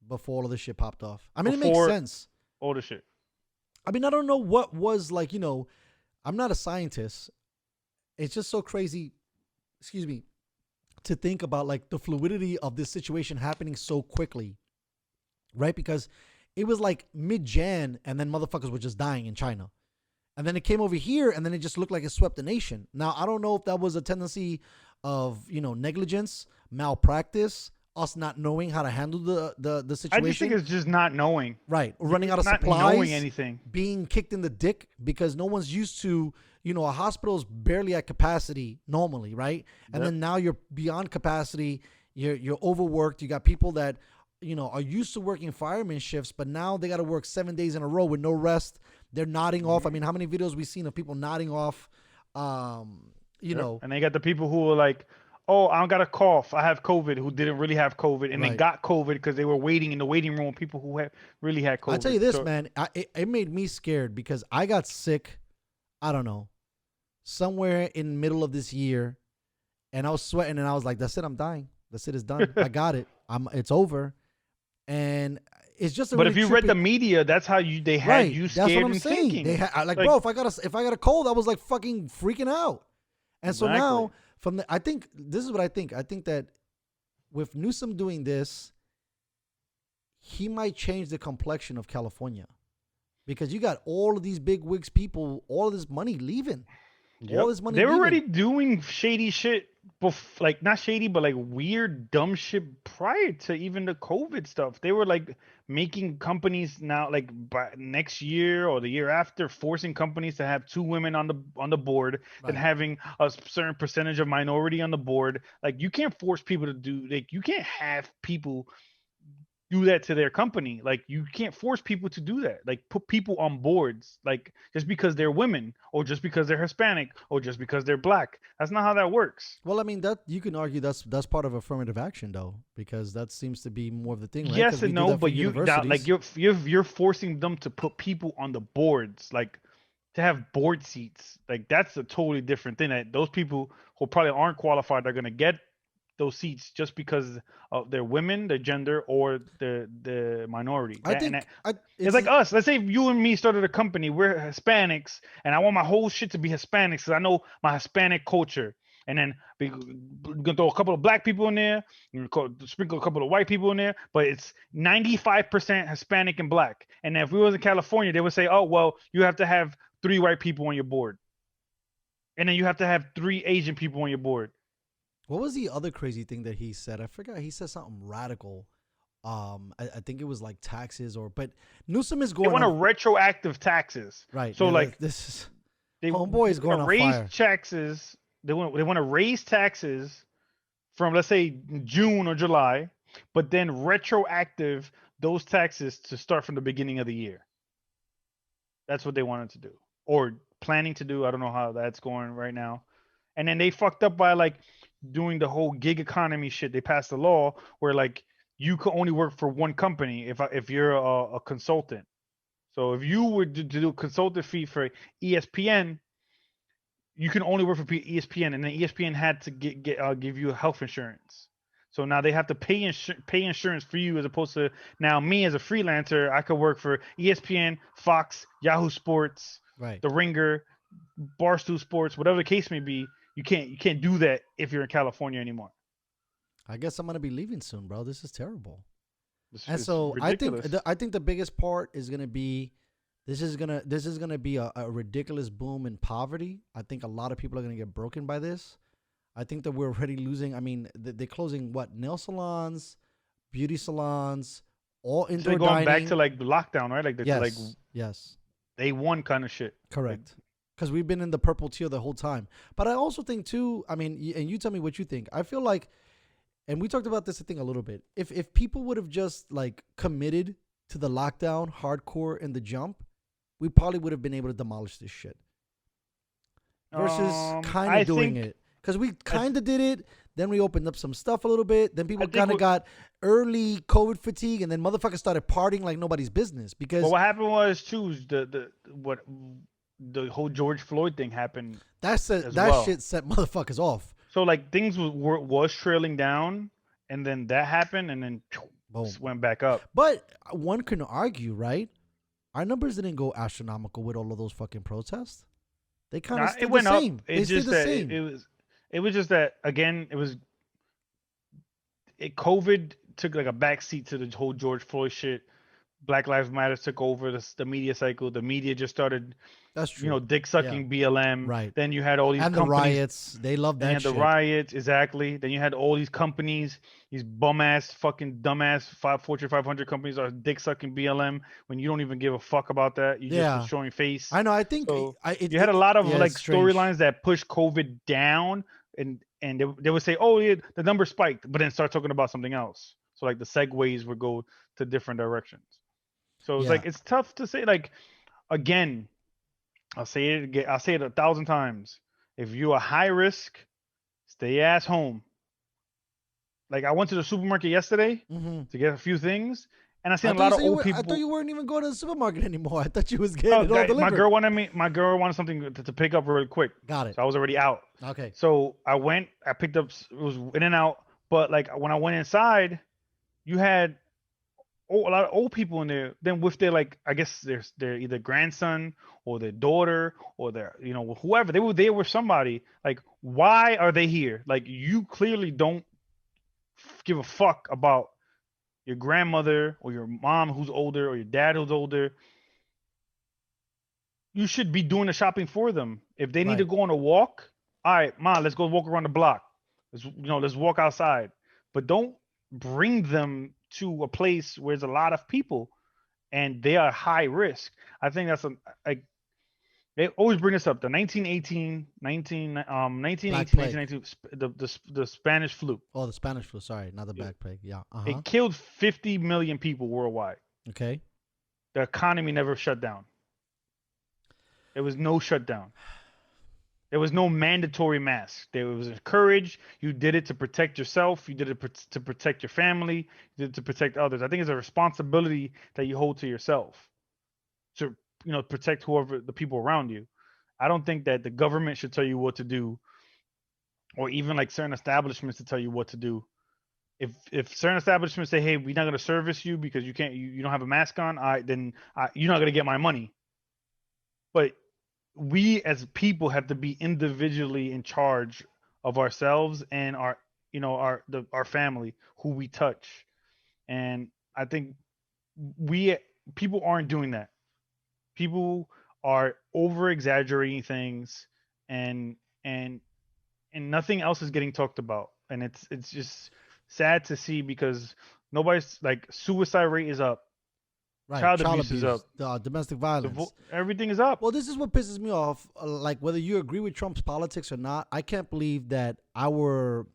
Before all of this shit popped off. I mean, it makes sense. All the shit. I mean, I don't know what was like, I'm not a scientist. It's just so crazy, to think about like the fluidity of this situation happening so quickly, right? Because it was like mid-Jan and then motherfuckers were just dying in China. And then it came over here and then it just looked like it swept the nation. Now, I don't know if that was a tendency of, negligence, malpractice, us not knowing how to handle the situation. I just think it's just not knowing. Right. Running out of supplies. Not knowing anything. Being kicked in the dick because no one's used to, a hospital's barely at capacity normally, right? And then now you're beyond capacity. You're overworked. You got people that, are used to working fireman shifts, but now they got to work 7 days in a row with no rest. They're nodding off. I mean, how many videos we've seen of people nodding off, And they got the people who are like, oh, I got a cough, I have COVID, who didn't really have COVID, and they got COVID because they were waiting in the waiting room with people who really had COVID. I'll tell you this, man, it made me scared because I got sick, I don't know, somewhere in the middle of this year, and I was sweating, and I was like, that's it, I'm dying. That's it, it's done. I got it. It's over. And it's just but if you read the media, that's how they had you scared. That's what I'm saying. Thinking. They had, like, bro, if I got a cold, I was like fucking freaking out. And so now I think this is what I think. I think that with Newsom doing this, he might change the complexion of California because you got all of these big wigs people, all of this money leaving. Yep. All this money. They were already doing shady shit, like not shady, but like weird, dumb shit prior to even the COVID stuff. They were like making companies now, like by next year or the year after, forcing companies to have 2 women on the board and having a certain percentage of minority on the board. Like you can't force people to do. Like you can't have people do that to their company. Like you can't force people to do that. Like put people on boards, like just because they're women or just because they're Hispanic or just because they're black. That's not how that works. Well, I mean, that you can argue that's part of affirmative action though, because that seems to be more of the thing, right? Yes and no, but you're forcing them to put people on the boards, like to have board seats. Like that's a totally different thing. That those people who probably aren't qualified are gonna get those seats just because of their women, their gender, or the minority. It's like us. Let's say you and me started a company. We're Hispanics, and I want my whole shit to be Hispanics because I know my Hispanic culture. And then we're gonna throw a couple of black people in there, sprinkle a couple of white people in there, but it's 95% Hispanic and black. And then if we was in California, they would say, "Oh, well, you have to have 3 white people on your board, and then you have to have 3 Asian people on your board." What was the other crazy thing that he said? I forgot. He said something radical. I think it was like taxes but Newsom is going. They want to retroactive taxes, right? So like this is homeboy is going to raise fire. Taxes. They want to raise taxes from, let's say, June or July, but then retroactive those taxes to start from the beginning of the year. That's what they wanted to do or planning to do. I don't know how that's going right now. And then they fucked up by like doing the whole gig economy shit. They passed a law where like you could only work for one company if you're a consultant. So if you were to do a consultant fee for ESPN, you can only work for ESPN, and then ESPN had to give you health insurance. So now they have to pay insurance for you, as opposed to now me as a freelancer, I could work for ESPN, Fox, Yahoo Sports, Right. The Ringer, Barstool Sports, whatever the case may be. You can't do that if you're in California anymore. I guess I'm gonna be leaving soon, bro. This is terrible. It's So ridiculous. I think the biggest part is gonna be this is gonna be a ridiculous boom in poverty. I think a lot of people are gonna get broken by this. I think that we're already losing. I mean, they're closing what, nail salons, beauty salons, all So indoor they're going dining. back to like lockdown, right? Like yes, like yes, day one kind of shit. correct. Because we've been in the purple tier the whole time. But I also think too. I mean, and you tell me what you think. I feel like, and we talked about this I think a little bit. If people would have just like committed to the lockdown hardcore in the jump, we probably would have been able to demolish this shit. Versus kind I of doing think- it. Because we kind of did it. Then we opened up some stuff a little bit. Then people think kind of what- got early COVID fatigue. And then motherfuckers started partying like nobody's business. Because But what happened was too, the whole George Floyd thing happened. that well. shit set motherfuckers off. So like things was trailing down, and then that happened, and then Boom. just went back up. But one can argue, right? Our numbers didn't go astronomical with all of those fucking protests. They kind of Nah, stayed it went the up. same. They It's stayed just the that same. it was just that again. COVID took like a backseat to the whole George Floyd shit. Black Lives Matter took over the media cycle. The media just started, That's true. you know, dick sucking BLM. Right. Then you had all these And the companies. riots. They love Then that you had shit. the riots, exactly. Then you had all these companies, these bum ass, fucking dumbass Fortune 500 companies are dick sucking BLM when you don't even give a fuck about that. You Yeah. just showing face. I know. I think So, you had a lot of like storylines that push COVID down, and they would say, "Oh, yeah, the number spiked," but then start talking about something else. So like the segues would go to different directions. So it's like it's tough to say. Like again, I'll say it again. I'll say it 1,000 times. If you are high risk, stay ass home. Like I went to the supermarket yesterday to get a few things, and I seen a lot of old people. I thought you weren't even going to the supermarket anymore. I thought you was getting Oh, it all delivered. my girl wanted something to pick up really quick. Got it. So I was already out. Okay. So I picked up, it was in and out. But like when I went inside, you had a lot of old people in there. Then with their like, I guess their either grandson or their daughter or their, you know, whoever, they were there with somebody. Like, why are they here? Like, you clearly don't give a fuck about your grandmother or your mom who's older or your dad who's older. You should be doing the shopping for them. If they need to go on a walk, all right, Ma, let's go walk around the block. Let's walk outside. But don't bring them to a place where there's a lot of people and they are high risk. I think that's they always bring this up. The 1918, the Spanish flu. Oh, the Spanish flu. Sorry, not the black plague. Yeah. It killed 50 million people worldwide. Okay. The economy never shut down. There was no shutdown. There was no mandatory mask. There was encouraged. You did it to protect yourself. You did it to protect your family. You did it to protect others. I think it's a responsibility that you hold to yourself to, you know, protect whoever the people around you. I don't think that the government should tell you what to do, or even like certain establishments to tell you what to do. If certain establishments say, "Hey, we're not going to service you because you don't have a mask on," then you're not going to get my money. But we as people have to be individually in charge of ourselves and our family, who we touch. And I think people aren't doing that. People are over exaggerating things, and nothing else is getting talked about. And it's just sad to see, because nobody's like, suicide rate is up. Right. Child abuse is up. Domestic violence. Everything is up. Well, this is what pisses me off. Like, whether you agree with Trump's politics or not, I can't believe that our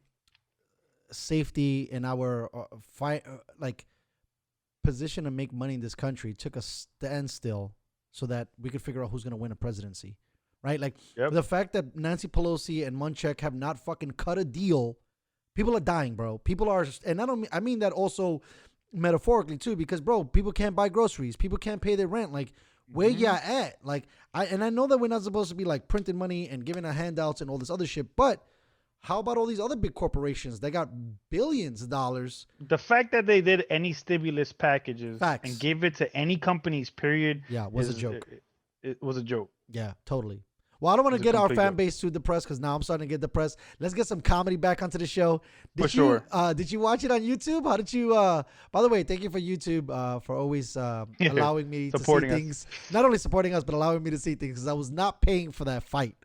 safety and our position to make money in this country took a standstill so that we could figure out who's going to win a presidency. Right? Like, the fact that Nancy Pelosi and Munchak have not fucking cut a deal, people are dying, bro. People are, and I mean that also metaphorically too, because bro, people can't buy groceries, people can't pay their rent. Like, where you at? Like, I know that we're not supposed to be like printing money and giving out handouts and all this other shit, but how about all these other big corporations? They got billions of dollars. The fact that they did any stimulus packages Facts. and gave it to any companies, period, was a joke. It was a joke. Yeah, totally. Well, I don't want to It's a get our complete fan joke. base too depressed because now I'm starting to get depressed. Let's get some comedy back onto the show. For sure. Did you watch it on YouTube? How did you? By the way, thank you for YouTube for always allowing me to see Supporting us. things. Not only supporting us, but allowing me to see things because I was not paying for that fight.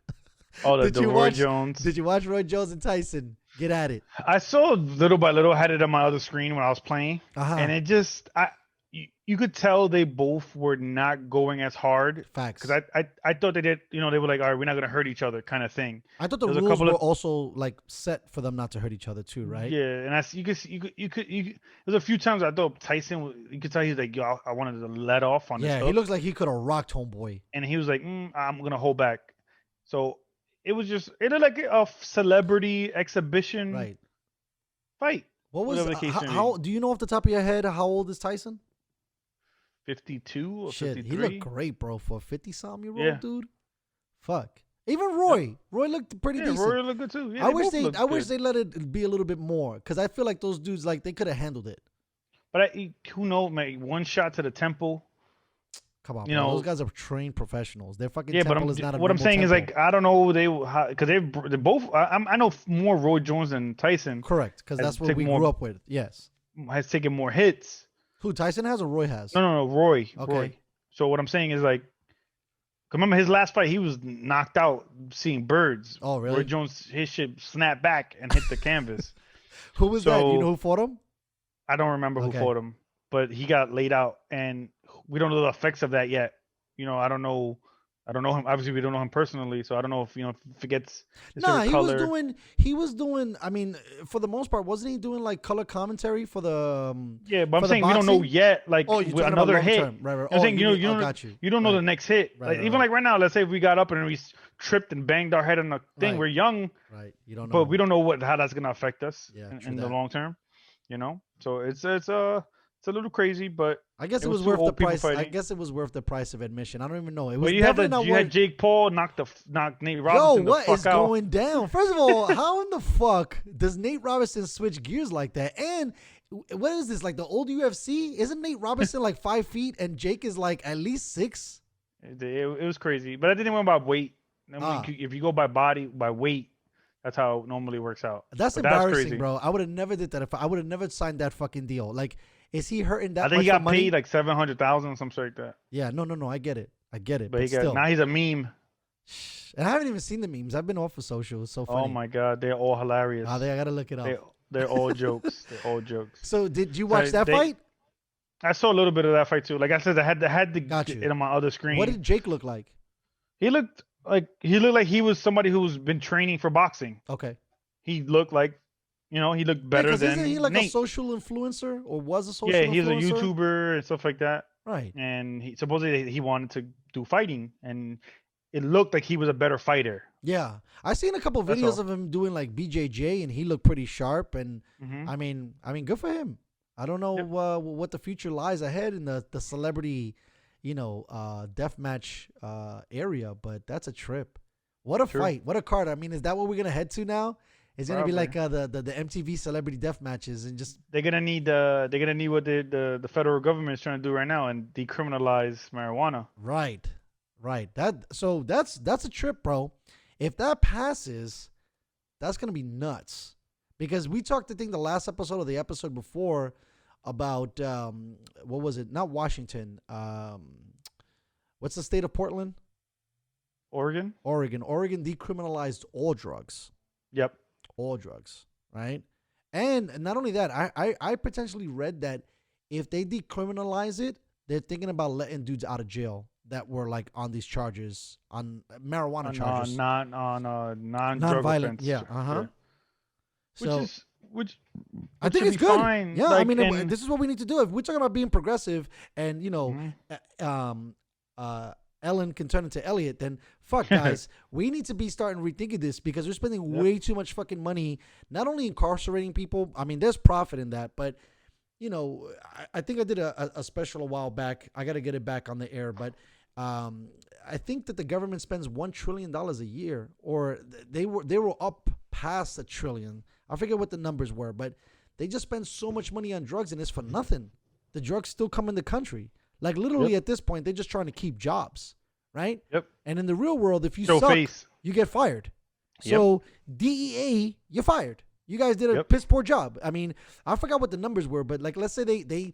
Oh, the Did you Roy watch- Jones. Did you watch Roy Jones and Tyson? Get at it. I saw little by little. I had it on my other screen when I was playing, Uh-huh. and it just you could tell they both were not going as hard. Facts. Because I thought they did. You know, they were like, all right, we're not gonna hurt each other, kind of thing. I thought the There's a rules couple were of- also like set for them not to hurt each other too, right? Yeah, and you could. There's a few times I thought Tyson. You could tell he was like, yo, I wanted to let off on this Yeah, hook. he looks like he could have rocked Homeboy. And he was like, I'm gonna hold back. So it looked like a celebrity exhibition Right. fight. What was Whatever the case may be. how? Do you know off the top of your head how old is Tyson? 52 or Shit, 53. he looked great, bro, for a 50-something-year-old Yeah. dude. Fuck. Even Roy. Roy looked pretty Yeah, decent. Rory looked good too. Yeah, I wish both I looked wish good. they let it be a little bit more because I feel like those dudes like they could have handled it. But who knows, man? One shot to the temple. Come on, You bro. know- those guys are trained professionals. Their fucking Yeah, but temple is not a what I'm normal saying is temple. like I don't know because they're both. I know more Roy Jones than Tyson Correct, because has that's what taken we more- grew up with. Yes. has taken more hits. Who Tyson has or Roy has? No, Roy. Okay. Roy. So what I'm saying is like, 'cause remember his last fight, he was knocked out seeing birds. Oh, really? Roy Jones, his shit snapped back and hit the canvas. Who was that? You So- know who fought him? I don't remember Okay. who fought him, but he got laid out, and we don't know the effects of that yet. You know, I don't know him. Obviously, we don't know him personally, so I don't know if if it gets his Nah, favorite he color. was doing. I mean, for the most part, wasn't he doing like color commentary for the? Yeah, but I'm for the saying we don't know boxing? yet. Like Oh, you're with talking about another long hit. term. Right. I'm saying you don't got you. you don't know Right. the next hit. Right, Like right, even like right now, let's say if we got up and we tripped and banged our head on the thing. Right. We're young, Right. You don't know. but we don't know how that's gonna affect us Yeah, in true the that. long term. You know, so it's a little crazy, but I guess it it was was two worth the old people price. I fighting. guess it was worth the price of admission. I don't even know. It was but you had definitely not you worth. had Jake Paul knock Nate Yo, Robinson the what fuck is out. going down? First of all, how in the fuck does Nate Robinson switch gears like that? And what is this, like the old UFC? Isn't Nate Robinson like 5 feet and Jake is like at least 6? It was crazy, but I didn't went by weight. I mean, Ah. if you go by weight, that's how it normally works out. That's But embarrassing, crazy. bro. I would have never did that. If I would have never signed that fucking deal. Like, is he hurting that I think much he got for money? paid like 700,000 or something like that. Yeah, no. I get it. But, But still. now he's a meme. And I haven't even seen the memes. I've been off of social. It's so funny. Oh my god, they're all hilarious. I gotta look it up. They're all jokes. They're all jokes. So did you watch So that they- fight? I saw a little bit of that fight too. Like I said, I had to Got get you. it on my other screen. What did Jake look like? He looked like he was somebody who's been training for boxing. Okay. He looked like, he looked better 'cause than isn't he like Nate. a social influencer or was a social Yeah, influencer? he's a YouTuber and stuff like that. Right. And he supposedly he wanted to do fighting, and it looked like he was a better fighter. Yeah. I seen a couple That's videos all. of him doing like BJJ and he looked pretty sharp and Mhm. I mean good for him. I don't know what the future lies ahead in the celebrity, deathmatch area, but that's a trip. What a True. fight. What a card. I mean, is that what we're going to head to now? It's going to be like Probably. the MTV celebrity death matches and just They're gonna need what the federal government is trying to do right now and decriminalize marijuana. right. That's a trip, bro. If that passes, that's going to be nuts. Because we talked, I think, the last episode or the episode before about what was it? Not Washington. What's the state of Portland? Oregon. Oregon. Oregon decriminalized all drugs. Yep. All drugs, right? And not only that, I potentially read that if they decriminalize it, they're thinking about letting dudes out of jail that were like on these charges, on marijuana charges. Non-drug Non-violent. offense. Yeah. Uh-huh. So Which I think should it's be good. fine. Yeah, Like, I mean, and- this is what we need to do. If we're talking about being progressive and, Ellen can turn into Elliot, then fuck, guys. We need to be starting rethinking this because we're spending way too much fucking money, not only incarcerating people. I mean, there's profit in that, but, I think I did a special a while back. I got to get it back on the air, but I think that the government spends $1 trillion a year, or they were up past $1 trillion. I forget what the numbers were, but they just spend so much money on drugs, and it's for nothing. The drugs still come in the country. Like literally at this point, they're just trying to keep jobs, right? Yep. And in the real world, if you suck, you get fired. So DEA, you're fired. You guys did a piss poor job. I mean, I forgot what the numbers were, but like let's say they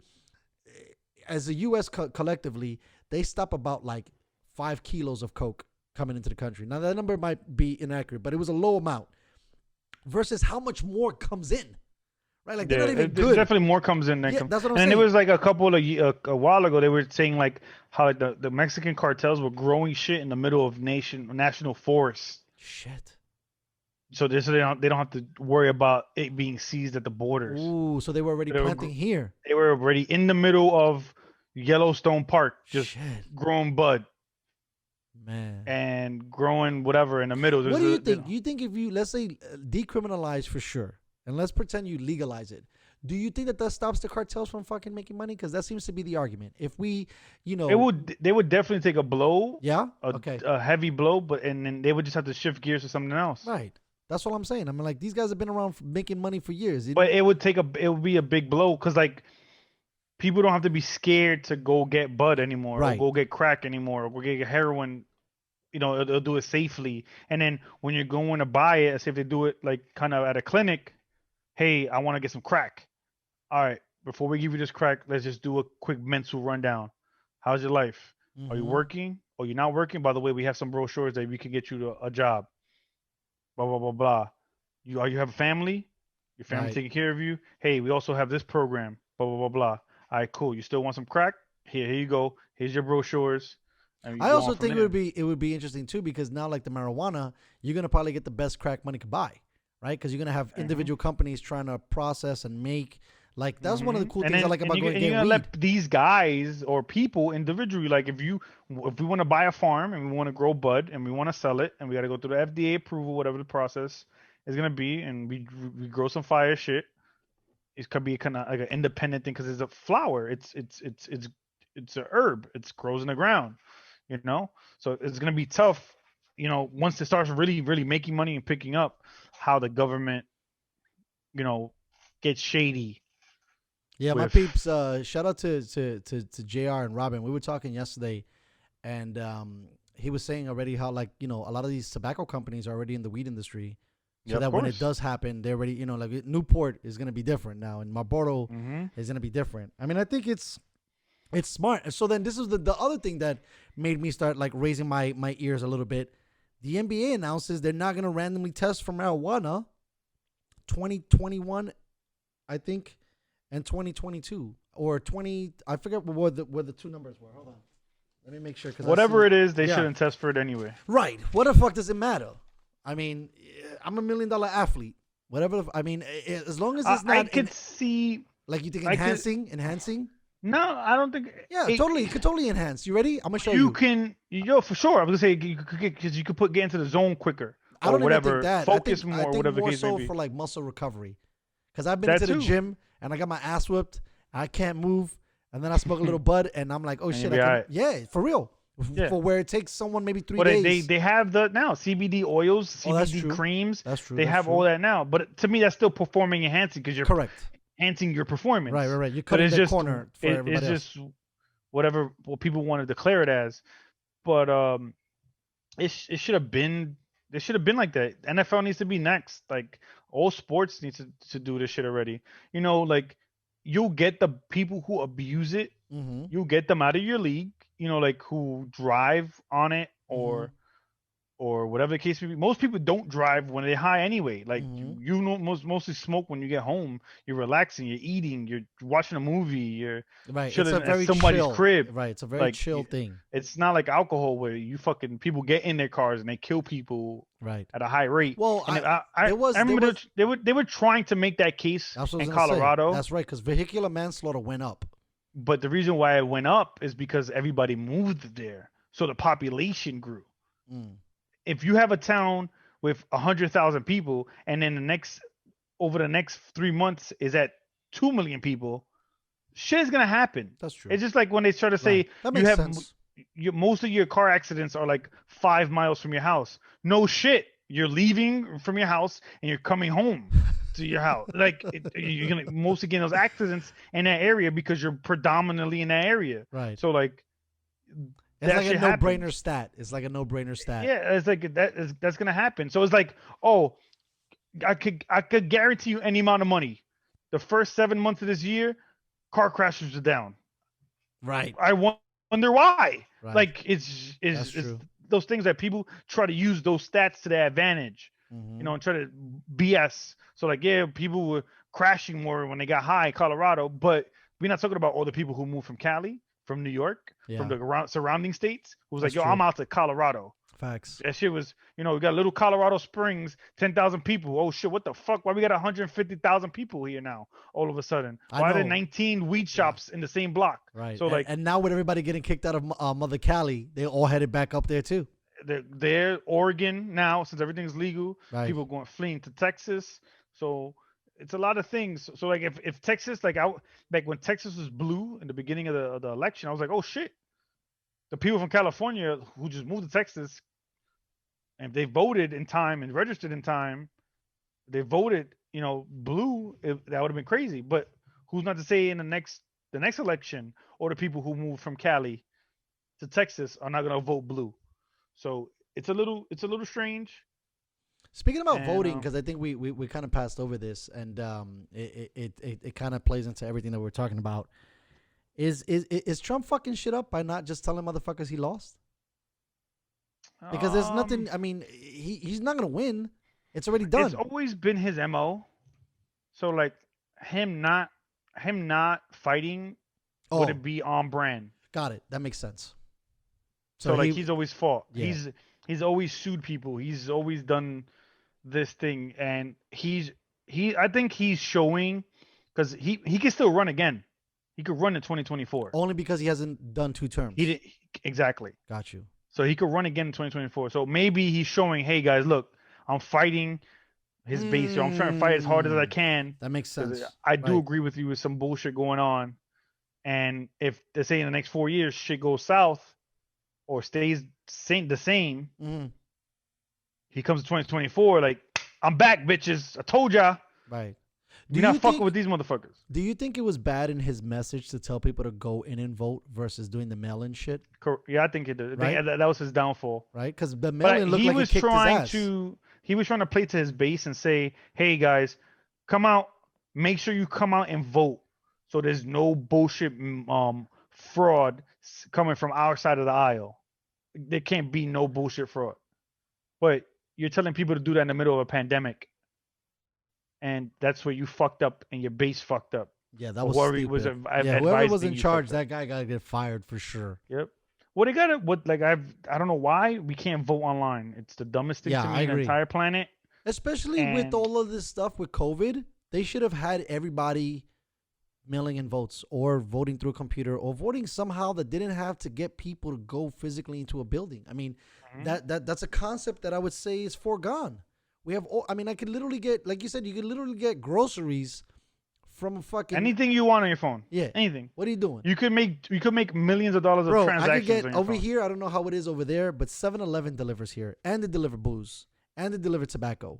as a U.S. collectively, they stop about like 5 kilos of coke coming into the country. Now that number might be inaccurate, but it was a low amount versus how much more comes in. Right, like they're not even good. Definitely more comes in than that's what I'm saying. And it was like a while ago they were saying like how like the Mexican cartels were growing shit in the middle of national forests. Shit. So they don't have to worry about it being seized at the borders. Ooh, so they were already planting here. They were already in the middle of Yellowstone Park, just growing bud. Man. And growing whatever in the middle. What do you think? You think if you, let's say, decriminalize for sure, and let's pretend you legalize it, do you think that stops the cartels from fucking making money? Because that seems to be the argument. If we, they would definitely take a blow. Yeah. A heavy blow, and then they would just have to shift gears to something else. Right. That's what I'm saying. I mean, like these guys have been around making money for years. But it would be a big blow because like people don't have to be scared to go get bud anymore, or go get crack anymore, or go get heroin. They'll do it safely. And then when you're going to buy it, as if they do it like kind of at a clinic. Hey, I want to get some crack. All right, before we give you this crack, let's just do a quick mental rundown. How's your life? Mm-hmm. Are you working? Or you're not working? By the way, we have some brochures that we can get you to a job. Blah, blah, blah, blah. You have a family? Your family taking care of you? Hey, we also have this program. Blah, blah, blah, blah. All right, cool. You still want some crack? Here you go. Here's your brochures. I also think it would be interesting too, because now like the marijuana, you're gonna probably get the best crack money could buy. Right, because you're gonna have individual companies trying to process and make. Like that's one of the cool things I like about going to get weed. Let these guys or people individually, like if we want to buy a farm and we want to grow bud and we want to sell it and we got to go through the FDA approval, whatever the process is gonna be, and we grow some fire shit. It could be kind of like an independent thing because it's a flower. It's an herb. It grows in the ground. So it's gonna be tough. Once it starts really, really making money and picking up, how the government, gets shady. Yeah, my peeps. Shout out to JR and Robin. We were talking yesterday, and he was saying already how like a lot of these tobacco companies are already in the weed industry, so that when it does happen, they're already like Newport is gonna be different now, and Marlboro is gonna be different. I mean, I think it's smart. So then this is the other thing that made me start like raising my ears a little bit. The NBA announces they're not going to randomly test for marijuana 2021, I think, and 2022 or 20. I forget what the two numbers were. Hold on. Let me make sure. Whatever it is, they shouldn't test for it anyway. Right. What the fuck does it matter? I mean, I'm $1 million athlete. Whatever. I mean, as long as it's not. I could see. Like you think enhancing? No, I don't think. Yeah, totally. You could totally enhance. You ready? I'm gonna show you. You can, for sure. I was gonna say because you could get into the zone quicker. I don't whatever. Even think that. Focus I more. think Whatever more the case so may be. For like muscle recovery, because I've been into the gym and I got my ass whipped. I can't move, and then I smoke a little bud, and I'm like, oh shit, yeah, for real. Yeah. For where it takes someone maybe 3 days. They have the now CBD oils, CBD creams. That's true. They have all that now, but to me that's still performing enhancing because you're correct. Enhancing your performance. Right. You're cutting the corner for everybody else. It's just whatever people want to declare it as, but it should have been. It should have been like that. NFL needs to be next. Like all sports needs to do this shit already. Like you'll get the people who abuse it. Mm-hmm. You'll get them out of your league. Like who drive on it or whatever the case may be. Most people don't drive when they're high anyway. Like mostly smoke when you get home. You're relaxing. You're eating. You're watching a movie. You're chilling at somebody's crib. Right. It's a very chill thing. It's not like alcohol where you fucking people get in their cars and they kill people at a high rate. Well, I remember they were trying to make that case in Colorado. That's right, because vehicular manslaughter went up. But the reason why it went up is because everybody moved there, so the population grew. If you have a town with 100,000 people, and then over the next 3 months is at 2 million people, shit is gonna happen. That's true. It's just like when they try to say that makes sense. most of your car accidents are like 5 miles from your house. No shit. You're leaving from your house and you're coming home to your house. Like you're gonna mostly get those accidents in that area because you're predominantly in that area. Right. So like It's that like a shit no-brainer happens. stat. It's like a no-brainer stat. Yeah, it's like that's gonna happen. So it's like, oh, I could guarantee you any amount of money. The first 7 months of this year, car crashes are down. Right. I wonder why. Right. Like That's it's true. those things that people try to use those stats to their advantage, Mhm. and try to BS. So like, yeah, people were crashing more when they got high in Colorado, but we're not talking about all the people who moved from Cali, from New York, from Yeah. the surrounding states, who was That's like, yo, true. I'm out to Colorado. Facts. That shit was, we got little Colorado Springs, 10,000 people. Oh shit, what the fuck? Why we got 150,000 people here now? All of a sudden, I why are there know. 19 weed shops in the same block? Right. So like, and now with everybody getting kicked out of Mother Cali, they all headed back up there too. they're Oregon now since everything's legal. Right. People going fleeing to Texas. So it's a lot of things. So like, if Texas, like when Texas was blue in the beginning of the election, I was like, oh shit, the people from California who just moved to Texas, and if they voted in time and registered in time, they voted, blue, that would have been crazy. But who's not to say in the next election, or the people who moved from Cali to Texas are not going to vote blue? So it's a little strange. Speaking about And, voting, because I think we kind of passed over this, and it kind of plays into everything that we're talking about. Is Trump fucking shit up by not just telling motherfuckers he lost? Because there's nothing. I mean, he's not gonna win. It's already done. It's always been his MO. So like him not fighting would it be on brand? Got it. That makes sense. So like he's always fought. Yeah. He's always sued people. He's always done this thing, and I think he's showing, because he can still run again. He could run in 2024. Only because he hasn't done 2 terms. He did exactly. Got you. So he could run again in 2024. So maybe he's showing, hey guys, look, I'm fighting his base here. I'm trying to fight as hard as I can. That makes sense. I do agree with you with some bullshit going on. And if they say in the next 4 years shit goes south or stays the same, he comes to 2024 like, I'm back, bitches. I told y'all. Right. You're not fucking with these motherfuckers. Do you think it was bad in his message to tell people to go in and vote versus doing the mail-in shit? Yeah, I think it did. Right? That was his downfall. Right? Because the mail-in looked like he kicked his ass. He was trying to play to his base and say, hey guys, come out, make sure you come out and vote, so there's no bullshit fraud coming from our side of the aisle. There can't be no bullshit fraud. But you're telling people to do that in the middle of a pandemic, and that's where you fucked up and your base fucked up. Yeah, that was stupid. Whoever was in charge, that guy gotta get fired for sure. Yep. Well, they gotta I don't know why we can't vote online. It's the dumbest thing to me on the entire planet. Especially with all of this stuff with COVID, they should have had everybody mailing in votes or voting through a computer or voting somehow that didn't have to get people to go physically into a building. I mean, that's a concept that I would say is foregone. We have, I mean, I could literally get, like you said, you could literally get groceries from a fucking anything you want on your phone. Yeah, anything. What are you doing? You could make millions of dollars of transactions. I could get on your over phone. here. I don't know how it is over there, but 7-Eleven delivers here, and they deliver booze, and they deliver tobacco,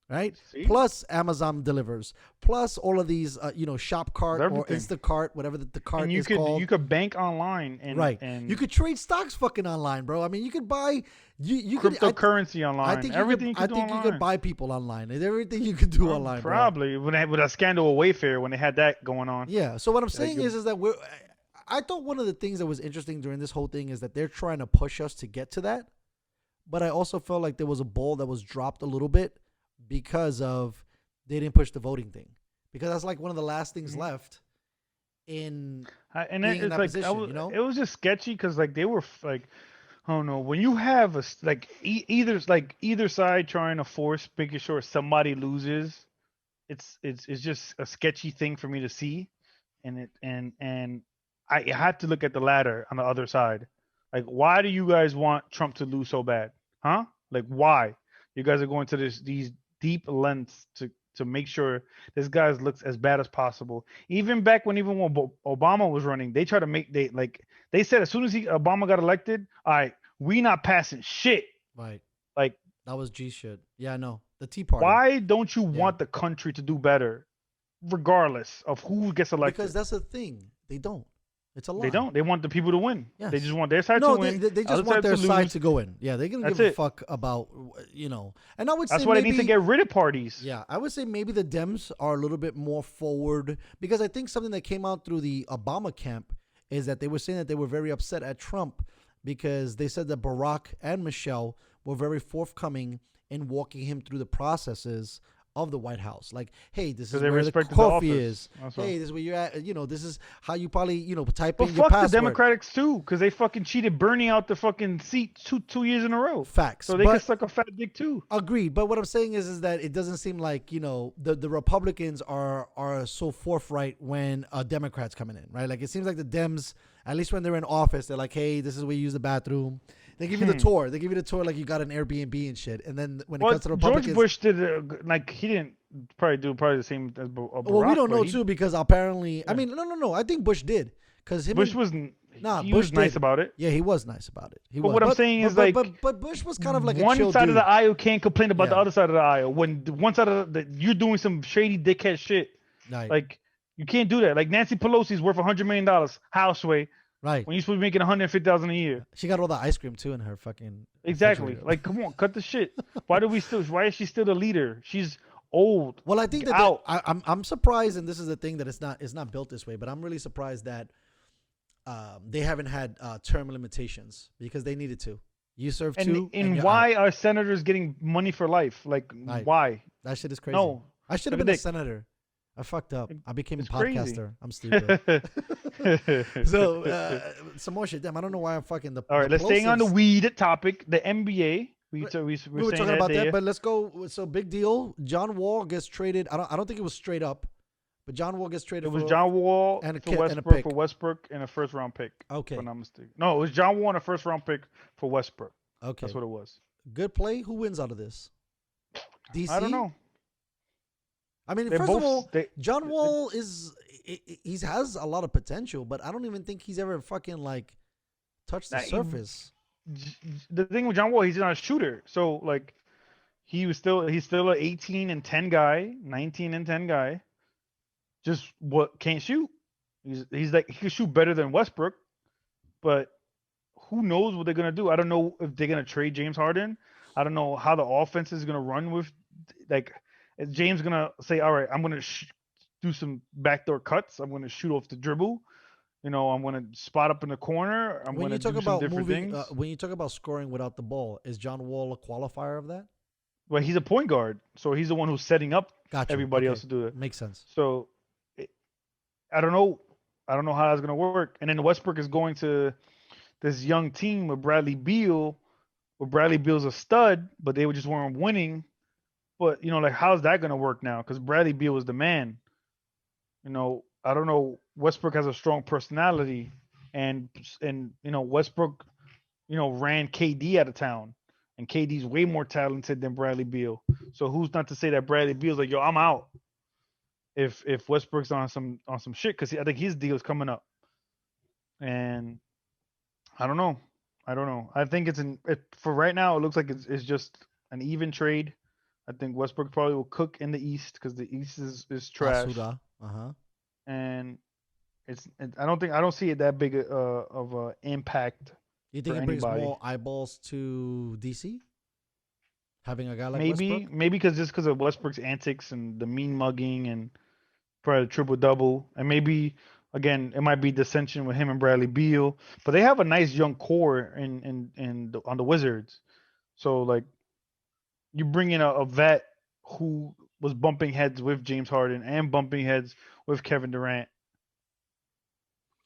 right? See? Plus Amazon delivers, plus all of these, Shopcart or Instacart, whatever the cart and is called. You could bank online, and right. And you could trade stocks fucking online, bro. I mean, you could buy cryptocurrency online. I think everything you could buy people online. Everything you could do online, probably bro. with a scandal of Wayfair when they had that going on. Yeah. So what I'm saying is that I thought one of the things that was interesting during this whole thing is that they're trying to push us to get to that, but I also felt like there was a ball that was dropped a little bit because of they didn't push the voting thing, because that's like one of the last things left in being in that position. It was just sketchy because like they were like, I don't know, when you have either side trying to force making sure somebody loses, it's just a sketchy thing for me to see, and I had to look at the ladder on the other side. Like, why do you guys want Trump to lose so bad? Huh? Like, why? You guys are going to these deep lengths to to make sure this guy looks as bad as possible. Even when Obama was running, they tried to they said as soon as Obama got elected, all right, we not passing shit. Right. Like that was G shit. Yeah, I know. The Tea Party. Why don't you want the country to do better, regardless of who gets elected? Because that's the thing. They don't. It's a lie. They don't. They want the people to win. Yes. They just want their side to win. They just want their side to go in. Yeah, they're gonna give a fuck about, And I would say that's why they need to get rid of parties. Yeah, I would say maybe the Dems are a little bit more forward, because I think something that came out through the Obama camp is that they were saying that they were very upset at Trump because they said that Barack and Michelle were very forthcoming in walking him through the processes of the White House. Like, hey, this is where the coffee is. Hey, this is where you're at. This is how you probably, type in your password. But fuck the Democrats too, because they fucking cheated Bernie out the fucking seat two years in a row. Facts. So they can suck a fat dick too. Agreed. But what I'm saying is that it doesn't seem like, the Republicans are so forthright when a Democrat's coming in, right? Like, it seems like the Dems, at least when they're in office, they're like, hey, this is where you use the bathroom. They give you the tour. They give you the tour like you got an Airbnb and shit. And then when it comes to the Republicans, George Bush did he didn't probably do the same as Barack. Well, we don't know too, because apparently, I mean, no. I think Bush did, because Bush was nice about it. Yeah, he was nice about it. I'm saying is but Bush was kind of like one a chill side dude. of the aisle can't complain about the other side of the aisle when one side of you're doing some shady dickhead shit. Right. Like, you can't do that. Like, Nancy Pelosi's worth $100 million houseway. Right. When you're supposed to be making $150,000 a year. She got all the ice cream too in her fucking. Exactly. Like, come on, cut the shit. Why is she still the leader? She's old. Well, I think that I'm surprised, and this is the thing, that it's not built this way, but I'm really surprised that they haven't had term limitations, because they needed to. You serve two. And why are senators getting money for life? Like, why? That shit is crazy. No. I should have been a senator. I fucked up. I became a podcaster. Crazy. I'm stupid. So, some more shit. Damn, I don't know why I'm fucking All right, let's stay on the weed topic. The NBA. We were talking about that, but let's go. So, big deal. John Wall gets traded. I don't think it was straight up, but John Wall gets traded. It was John Wall and for Westbrook and a first round pick. Okay. If I'm not mistaken. No, it was John Wall and a first round pick for Westbrook. Okay. That's what it was. Good play. Who wins out of this? DC? I don't know. I mean, first of all, John Wall he has a lot of potential, but I don't even think he's ever fucking touched the surface. The thing with John Wall, he's not a shooter. So he's still an 18 and 10 guy, 19 and 10 guy. Just can't shoot. He can shoot better than Westbrook, but who knows what they're gonna do? I don't know if they're gonna trade James Harden. I don't know how the offense is gonna run with is James gonna say, all right, I'm gonna do some backdoor cuts. I'm gonna shoot off the dribble. I'm gonna spot up in the corner. When you talk about moving, when you talk about scoring without the ball, is John Wall a qualifier of that? Well, he's a point guard, so he's the one who's setting up everybody else to do it. Makes sense. So I don't know how that's gonna work. And then Westbrook is going to this young team with Bradley Beal. Where Bradley Beal's a stud, but they just weren't winning. But how's that gonna work now? Because Bradley Beal was the man. I don't know. Westbrook has a strong personality, and Westbrook, ran KD out of town, and KD's way more talented than Bradley Beal. So who's not to say that Bradley Beal's like, yo, I'm out. If Westbrook's on some shit, because I think his deal's coming up, and I don't know. I think for right now. It looks like it's just an even trade. I think Westbrook probably will cook in the East, because the East is trash. And I don't see it that big of an impact. You think it brings more eyeballs to DC? Having a guy like Westbrook? Maybe because of Westbrook's antics and the mean mugging and probably the triple double, and maybe again it might be dissension with him and Bradley Beal, but they have a nice young core on the Wizards. So you bring in a vet who was bumping heads with James Harden and bumping heads with Kevin Durant.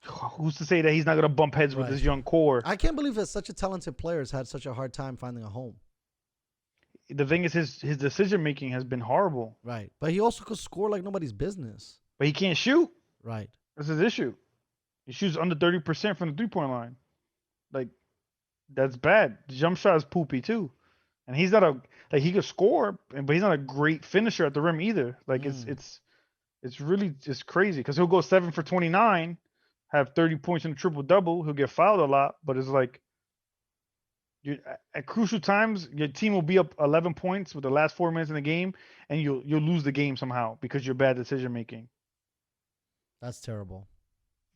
Who's to say that he's not going to bump heads with his young core? I can't believe that such a talented player has had such a hard time finding a home. The thing is, his decision making has been horrible. Right, but he also could score like nobody's business. But he can't shoot. Right, that's his issue. He shoots under 30% from the 3-point line. That's bad. The jump shot is poopy too. and he's not he could score, but he's not a great finisher at the rim either. Like it's really just crazy because he'll go 7 for 29, have 30 points in a triple double. He'll get fouled a lot, but it's like at crucial times, your team will be up 11 points with the last 4 minutes in the game, and you'll lose the game somehow because you're bad decision making. That's terrible.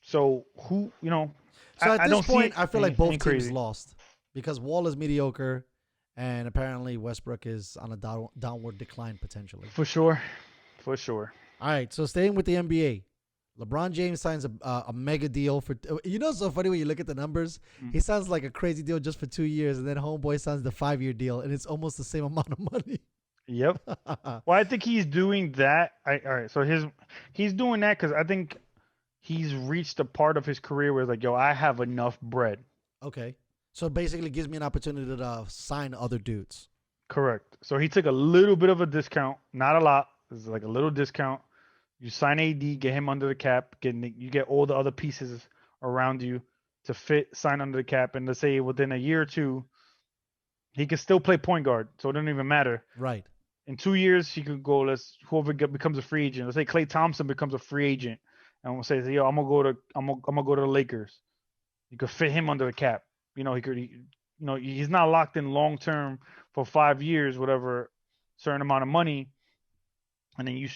So who, So at this point, I feel like both teams crazy. lost because Wall is mediocre, and apparently Westbrook is on a downward decline potentially. For sure. All right, so staying with the NBA, LeBron James signs a mega deal for. It's so funny when you look at the numbers. He signs like a crazy deal just for 2 years, and then Homeboy signs the 5-year deal, and it's almost the same amount of money. Yep. Well, I think he's doing that. All right, so he's doing that because I think he's reached a part of his career where it's like, yo, I have enough bread. Okay. So it basically gives me an opportunity to sign other dudes. Correct. So he took a little bit of a discount, not a lot. It's like a little discount. You sign AD, get him under the cap, you get all the other pieces around you to sign under the cap, and let's say within a year or two, he can still play point guard, so it doesn't even matter. Right. In 2 years, he could go. Whoever becomes a free agent. Let's say Klay Thompson becomes a free agent, and we'll say, yo, I'm gonna go to the Lakers. You could fit him under the cap. He's not locked in long term for 5 years, whatever certain amount of money. And then you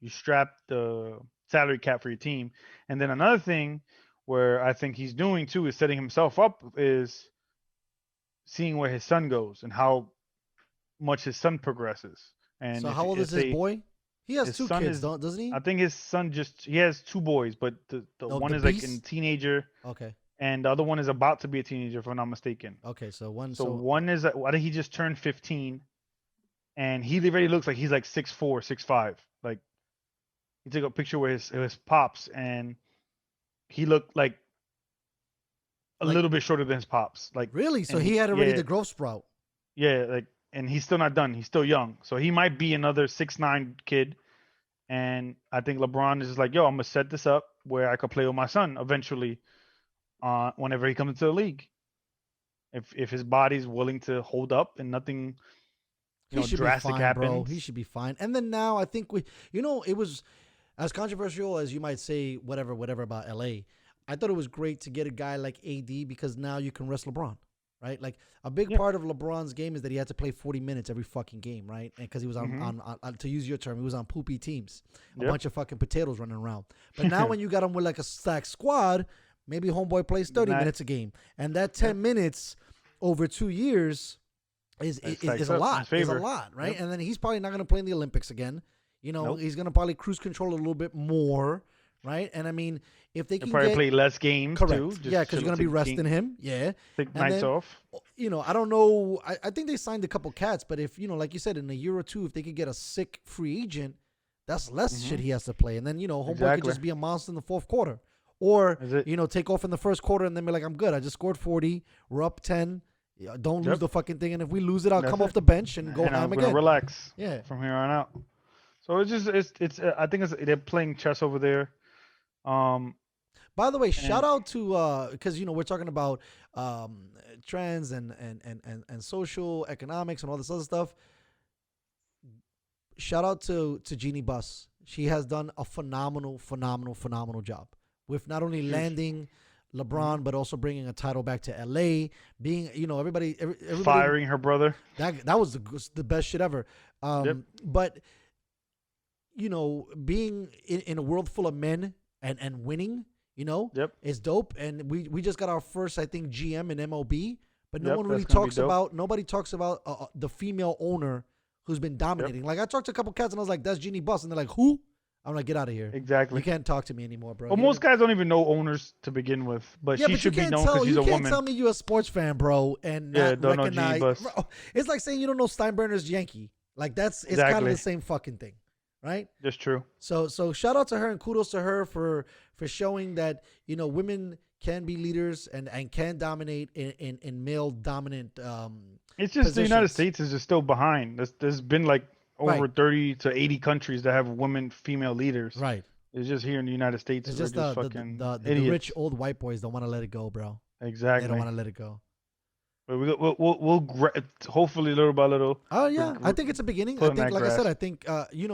strap the salary cap for your team. And then another thing where I think he's doing too is setting himself up is seeing where his son goes and how much his son progresses. And so how old is his boy? He has 2 kids, doesn't he? I think his son he has 2 boys, but the one is like a teenager. Okay. And the other one is about to be a teenager, if I'm not mistaken. Okay, so one is, I think he just turned 15. And he already looks like he's like 6'4", 6'5". Like he took a picture with his pops, and he looked like a little bit shorter than his pops. Like really? So he had already the growth sprout. Yeah, and he's still not done. He's still young, so he might be another 6'9" kid. And I think LeBron is just like, yo, I'm gonna set this up where I could play with my son eventually, whenever he comes into the league. If his body's willing to hold up and nothing. He should drastic be fine, happens. bro. He should be fine. And then now I think it was as controversial as you might say, whatever about LA. I thought it was great to get a guy like AD because now you can rest LeBron, right? Like a big part of LeBron's game is that he had to play 40 minutes every fucking game, right? And because he was on, to use your term, he was on poopy teams, a bunch of fucking potatoes running around. But now when you got him with like a stacked squad, maybe Homeboy plays 30 minutes a game, and that 10 minutes over 2 years. Is a lot. Is a lot, right? Yep. And then he's probably not going to play in the Olympics again. He's going to probably cruise control a little bit more, right? And I mean, if they can play less games, correct, too. Yeah, because you're going to be resting him. Yeah, take nights off. I don't know. I think they signed a couple cats, but if like you said, in a year or two, if they could get a sick free agent, that's less shit he has to play. And then Homeboy could just be a monster in the fourth quarter, or take off in the first quarter and then be like, I'm good. I just scored 40. We're up 10. Yeah, don't lose the fucking thing, and if we lose it, I'll come off the bench and go ham again. Relax. Yeah, from here on out. So it's I think they're playing chess over there. By the way, shout out to because we're talking about trends and social economics and all this other stuff. Shout out to Jeannie Buss. She has done a phenomenal job with not only landing LeBron, but also bringing a title back to LA, being, everybody firing her brother. That was the best shit ever. But, being in a world full of men and winning, is dope. And we just got our first, I think, GM in MLB, but nobody talks about the female owner who's been dominating. Like I talked to a couple cats and I was like, that's Jeannie Buss. And they're like, who? I'm like, get out of here. Exactly. You can't talk to me anymore, bro. Well, most guys don't even know owners to begin with, but she should be known because she's a woman. You can't tell me you're a sports fan, bro, and not don't recognize. Know Jeannie Buss. It's like saying you don't know Steinbrenner's Yankee. Like it's kind of the same fucking thing, right? That's true. So shout out to her and kudos to her for showing that women can be leaders and can dominate in male dominant. It's just positions. The United States is just still behind. There's been like over 30 to 80 countries that have female leaders. Right. It's just here in the United States. It's just the rich old white boys don't want to let it go, bro. Exactly. They don't want to let it go. But hopefully little by little. Oh yeah, I think it's a beginning. I pulling think, that like I said, grass. I think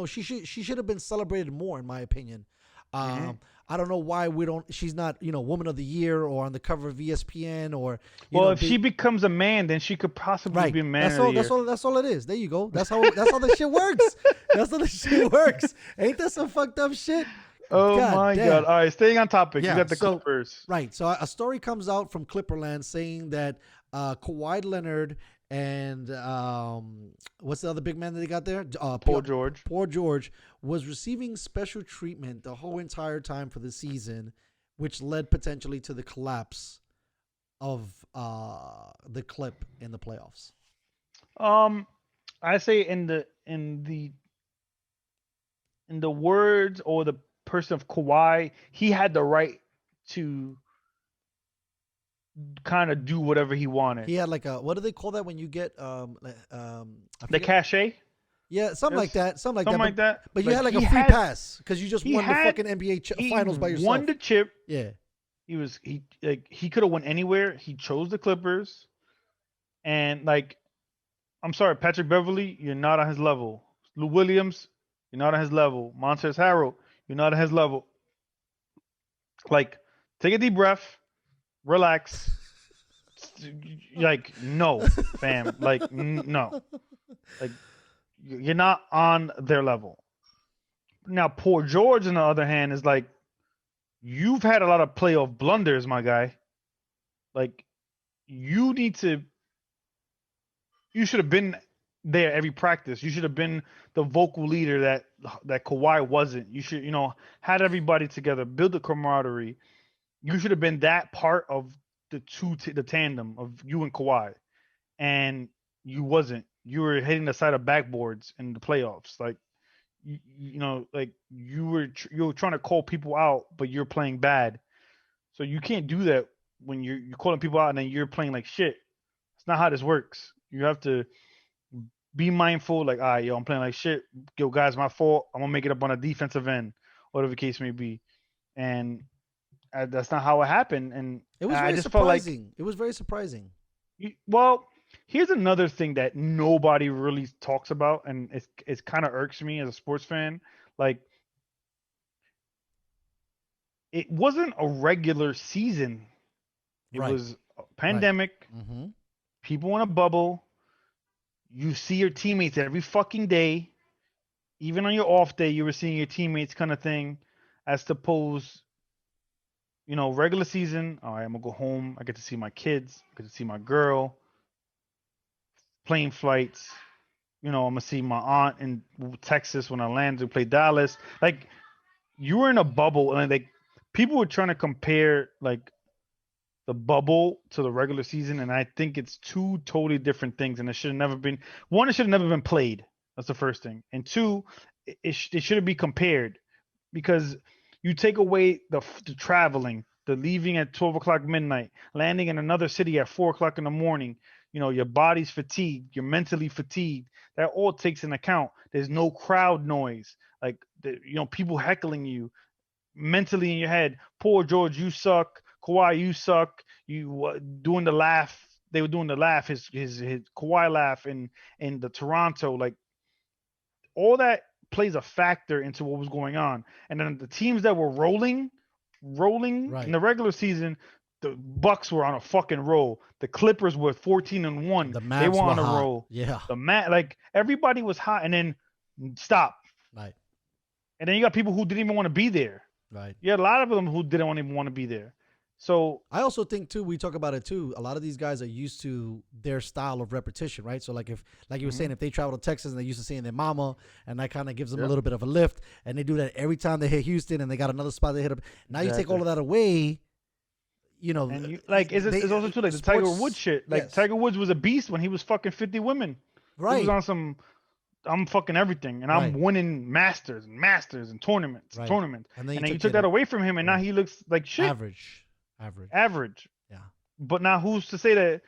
she should have been celebrated more, in my opinion. I don't know why we don't. She's not Woman of the Year or on the cover of ESPN or Well, if she becomes a man, then she could possibly right. be a man That's of the all. year. That's all it is. There you go. That's how the shit works. That's how the shit works. Ain't that some fucked up shit? Oh God my damn. God! All right, staying on topic. Yeah, You got the so, Clippers. Right. So a story comes out from Clipperland saying that Kawhi Leonard and what's the other big man that they got there? Paul George. Poor George was receiving special treatment the whole entire time for the season, which led potentially to the collapse of the Clip in the playoffs. I say in the words or the person of Kawhi, he had the right to kind of do whatever he wanted. He had like a, what do they call that when you get I The forget. cachet. Yeah, something like that. Something like that. But you had like a he free had- pass because you just he won the had- fucking NBA he finals by yourself. won the chip. Yeah. He could have went anywhere. He chose the Clippers, and I'm sorry, Patrick Beverly, you're not on his level. Lou Williams, you're not on his level. Montrezl Harrell, you're not on his level. Take a deep breath, relax. No, fam. No. You're not on their level. Now, poor George, on the other hand, is you've had a lot of playoff blunders, my guy. You should have been there every practice. You should have been the vocal leader that Kawhi wasn't. You should, had everybody together, build the camaraderie. You should have been that part of the tandem of you and Kawhi, and you wasn't. You were hitting the side of backboards in the playoffs. You were trying to call people out, but you're playing bad. So you can't do that when you're calling people out and then you're playing like shit. It's not how this works. You have to be mindful. All right, I'm playing like shit. Yo, guys, my fault. I'm gonna make it up on a defensive end, whatever the case may be. And that's not how it happened. And It was very surprising. It was very surprising. Well, here's another thing that nobody really talks about, and it's kind of irks me as a sports fan. It wasn't a regular season. It was a pandemic. Right. Mm-hmm. People in a bubble. You see your teammates every fucking day. Even on your off day, you were seeing your teammates kind of thing. As opposed, regular season, all right, I'm going to go home. I get to see my kids. I get to see my girl. Plane flights. I'm going to see my aunt in Texas when I land to play Dallas. You were in a bubble. And people were trying to compare, the bubble to the regular season, and I think it's two totally different things, and it should have never been. One, it should have never been played. That's the first thing, and two, it shouldn't be compared because you take away the traveling, the leaving at 12 o'clock midnight, landing in another city at 4 o'clock in the morning. Your body's fatigued, you're mentally fatigued. That all takes in account. There's no crowd noise, people heckling you mentally in your head. Poor George, you suck. Kawhi, you suck. You doing the laugh. They were doing the laugh. His Kawhi laugh in the Toronto. All that plays a factor into what was going on. And then the teams that were rolling right. in the regular season, the Bucks were on a fucking roll. The Clippers were 14-1. The Mavs they were on a hot. roll. Yeah. Everybody was hot, and then stop. Right. And then you got people who didn't even want to be there. Right. You had a lot of them who didn't even want to be there. So I also think too, we talk about it too. A lot of these guys are used to their style of repetition, right? So like you were saying, if they travel to Texas and they're used to seeing their mama, and that kind of gives them a little bit of a lift, and they do that every time they hit Houston, and they got another spot they hit up. Now you take all of that away, and it's also too the Tiger Woods shit. Yes. Tiger Woods was a beast when he was fucking 50 women. Right. He was on some. I'm fucking everything, and I'm winning masters and tournaments, Right. And then you took that away from him, and now he looks like shit. Average. Yeah. But now who's to say that,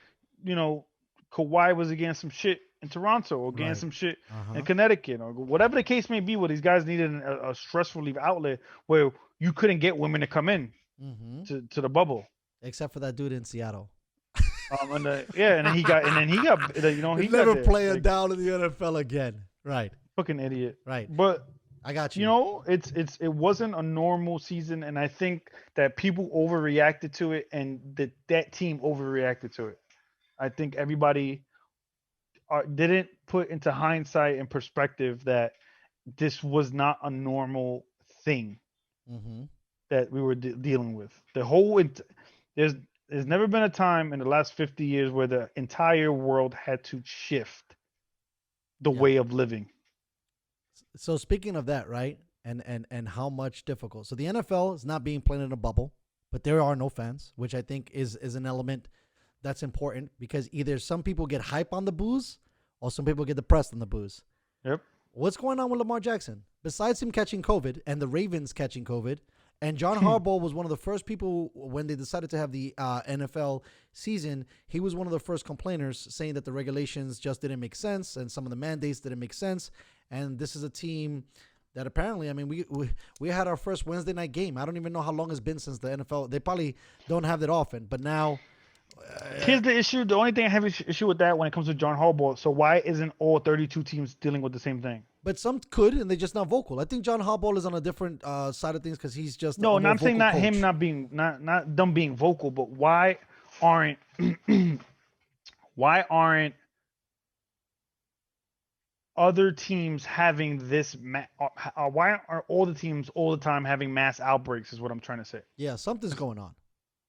Kawhi was against some shit in Toronto or against some shit in Connecticut or whatever the case may be, where these guys needed a stress relief outlet where you couldn't get women to come in to the bubble. Except for that dude in Seattle. And then he got, he never got play it down in the NFL again. Right. fucking idiot. Right. But I got you. it wasn't a normal season, and I think that people overreacted to it, and that team overreacted to it. I think everybody didn't put into hindsight and perspective that this was not a normal thing Mm-hmm. that we were dealing with. There's never been a time in the last 50 years where the entire world had to shift the way of living. So speaking of that, right, and how much difficult. So the NFL is not being played in a bubble, but there are no fans, which I think is an element that's important because either some people get hype on the booze or some people get depressed on the booze. Yep. What's going on with Lamar Jackson? Besides him catching COVID and the Ravens catching COVID, and John Harbaugh was one of the first people when they decided to have the NFL season. He was one of the first complainers saying that the regulations just didn't make sense and some of the mandates didn't make sense. And this is a team that apparently, I mean, we had our first Wednesday night game. I don't even know how long it's been since the NFL. They probably don't have that often, but now. Here's the issue. The only thing I have issue with that when it comes to John Harbaugh. So why isn't all 32 teams dealing with the same thing? But some could, and they're just not vocal. I think John Harbaugh is on a different side of things because he's just I'm saying not coach. Him not being not them being vocal, but why aren't other teams having this? Why are all the teams all the time having mass outbreaks? Is what I'm trying to say. Yeah, something's going on.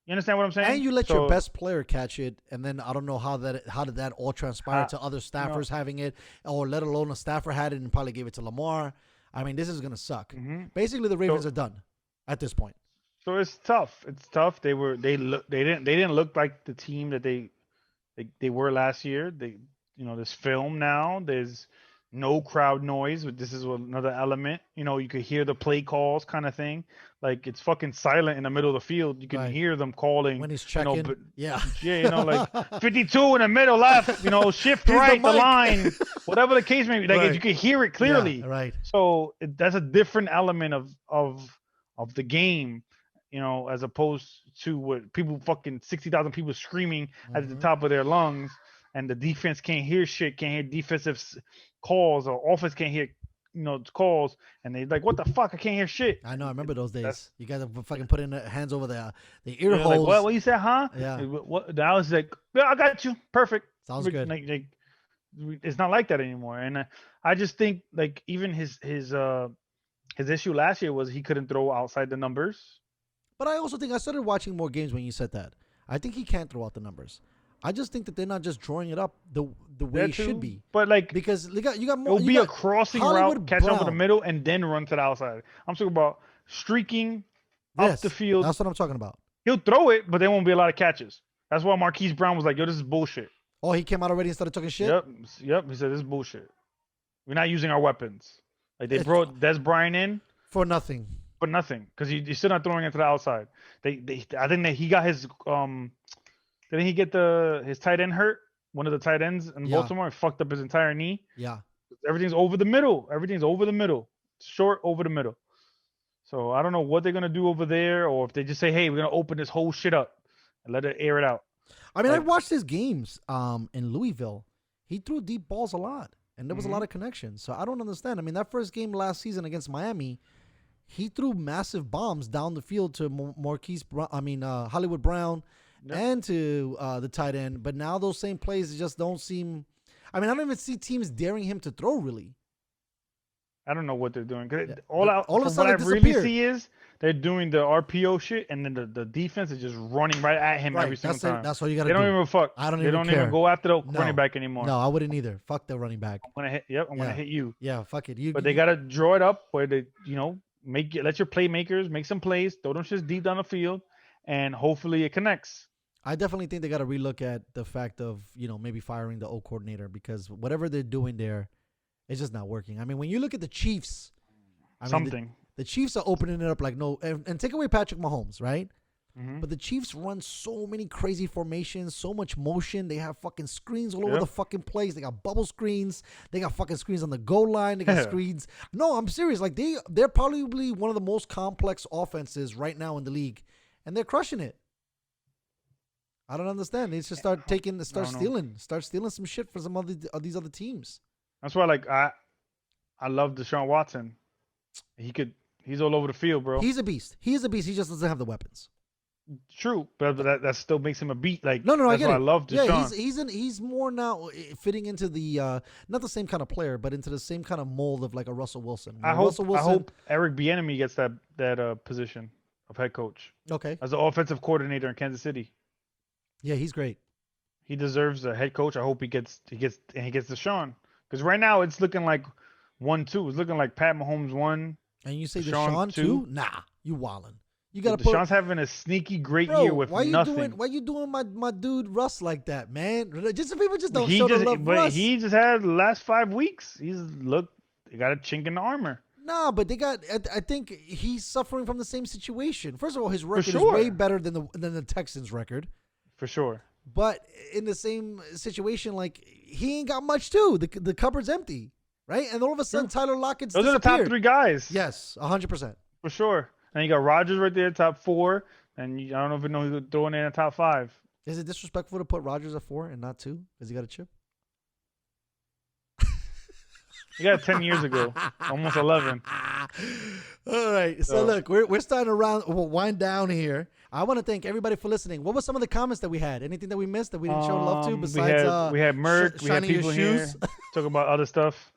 You understand what I'm saying? And you let your best player catch it, and then I don't know how did that all transpire to other staffers having it, or let alone a staffer had it and probably gave it to Lamar. I mean, this is gonna suck. Mm-hmm. Basically, the Ravens are done at this point. So it's tough. It's tough. They didn't look like the team that they were last year. There's film now. There's no crowd noise, but this is another element. You could hear the play calls kind of thing. Like it's fucking silent in the middle of the field. You can hear them calling when he's checking. Like 52 in the middle left. Shift right the line, whatever the case may be. Like you can hear it clearly. Yeah, right. So that's a different element of the game. As opposed to what people 60,000 people screaming at the top of their lungs, and the defense can't hear shit. Can't hear defensive calls, or offense can't hear calls, and they like, what the fuck? I can't hear shit. I know. I remember those days. You guys fucking put in the hands over the ear holes. Like, what you said, huh? Yeah. What? I was like, yeah, I got you. Perfect. Sounds good. Like, it's not like that anymore. And I just think like even his issue last year was he couldn't throw outside the numbers. But I also think I started watching more games when you said that. I think he can't throw out the numbers. I just think that they're not just drawing it up the way it should be. But like, because you got more. It'll be a crossing route, catch over the middle, and then run to the outside. I'm talking about streaking up the field. That's what I'm talking about. He'll throw it, but there won't be a lot of catches. That's why Marquise Brown was like, "Yo, this is bullshit." Oh, he came out already and started talking shit. Yep. He said, "This is bullshit. We're not using our weapons." Like they brought Des Bryant in for nothing. For nothing, because he's still not throwing it to the outside. I think that he got his Didn't he get his tight end hurt? One of the tight ends in Baltimore fucked up his entire knee. Yeah. Everything's over the middle. Short over the middle. So I don't know what they're gonna do over there, or if they just say, "Hey, we're gonna open this whole shit up and let it air it out." I mean, I watched his games in Louisville. He threw deep balls a lot, and there was a lot of connections. So I don't understand. I mean, that first game last season against Miami, he threw massive bombs down the field to Hollywood Brown. Yep. And to the tight end, but now those same plays just don't seem. I mean, I don't even see teams daring him to throw. Really, I don't know what they're doing. All of a sudden, what I really see is they're doing the RPO shit, and then the defense is just running right at him every single time. That's all you got to do. They don't even fuck. I don't even care. They don't even go after the running back anymore. No, I wouldn't either. Fuck the running back. I'm gonna hit. Yep, I'm gonna hit you. Yeah, fuck it. But they gotta draw it up where they, let your playmakers make some plays, throw them shit deep down the field, and hopefully it connects. I definitely think they got to relook at the fact of, maybe firing the old coordinator, because whatever they're doing there, it's just not working. I mean, when you look at the Chiefs, the Chiefs are opening it up like no, and take away Patrick Mahomes, right? Mm-hmm. But the Chiefs run so many crazy formations, so much motion. They have fucking screens all over the fucking place. They got bubble screens. They got fucking screens on the goal line. They got screens. No, I'm serious. Like they're probably one of the most complex offenses right now in the league, and they're crushing it. I don't understand. They should start stealing some shit for some of these other teams. That's why, like, I love Deshaun Watson. He's all over the field, bro. He's a beast. He is a beast. He just doesn't have the weapons. True, but that still makes him a beat. Like, no, that's I get why it. I love Deshaun. Yeah, he's more now fitting into the not the same kind of player, but into the same kind of mold of like a Russell Wilson. I hope Eric Bieniemy gets that position of head coach. Okay. As the offensive coordinator in Kansas City. Yeah, he's great. He deserves a head coach. I hope he gets Deshaun, because right now it's looking like 1-2. It's looking like Pat Mahomes 1. And you say Deshaun 2? Nah, you wildin'. You gotta Deshaun's having a sneaky great year with nothing. Why you doing my dude Russ like that, man? Just so people just don't show the love. But Russ. he just had the last 5 weeks. He got a chink in the armor. Nah, but I think he's suffering from the same situation. First of all, his record is way better than the Texans' record. For sure. But in the same situation, like he ain't got much too. The cupboard's empty, right? And all of a sudden, Tyler Lockett's those are the top 3 guys. Yes, 100%. For sure. And you got Rodgers right there, top 4. And I don't know if you know who's throwing in the top 5. Is it disrespectful to put Rodgers at 4 and not 2 because he got a chip? He got it 10 years ago, almost 11. All right. So look, we're starting to wind down here. I want to thank everybody for listening. What were some of the comments that we had? Anything that we missed that we didn't show love to besides we had Merc, we had people here talking about other stuff.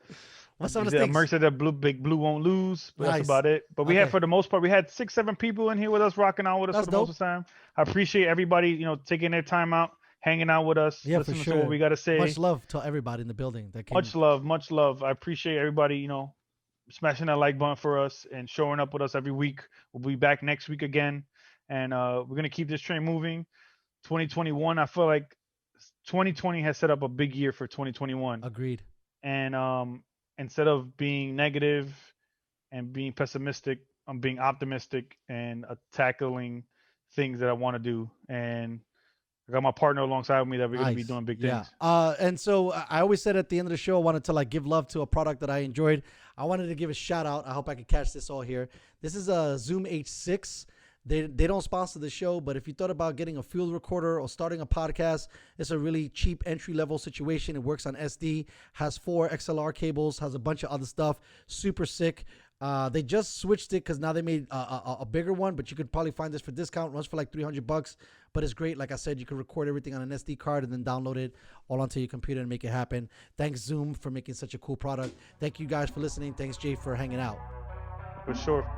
What's some of the things? Merc said that Big Blue won't lose, but Nice. that's about it. But we had, for the most part, we had 6-7 people in here with us, rocking out with us That's for the most of the time. I appreciate everybody, taking their time out, hanging out with us, listening to what we got to say. Much love to everybody in the building that came. Much love. I appreciate everybody, smashing that like button for us and showing up with us every week. We'll be back next week again, and we're gonna keep this train moving. 2021, I feel like 2020 has set up a big year for 2021. Agreed. And instead of being negative and being pessimistic, I'm being optimistic and tackling things that I want to do. And I got my partner alongside me that we're going to be doing big things. And so I always said at the end of the show, I wanted to give love to a product that I enjoyed. I wanted to give a shout out. I hope I could catch this all here. This is a Zoom H6. They don't sponsor the show, but if you thought about getting a field recorder or starting a podcast, it's a really cheap entry-level situation. It works on SD, has 4 XLR cables, has a bunch of other stuff. Super sick. They just switched it because now they made a bigger one, but you could probably find this for discount. It runs for like $300, but it's great. Like I said, you can record everything on an SD card and then download it all onto your computer and make it happen. Thanks, Zoom, for making such a cool product. Thank you guys for listening. Thanks, Jay, for hanging out. For sure.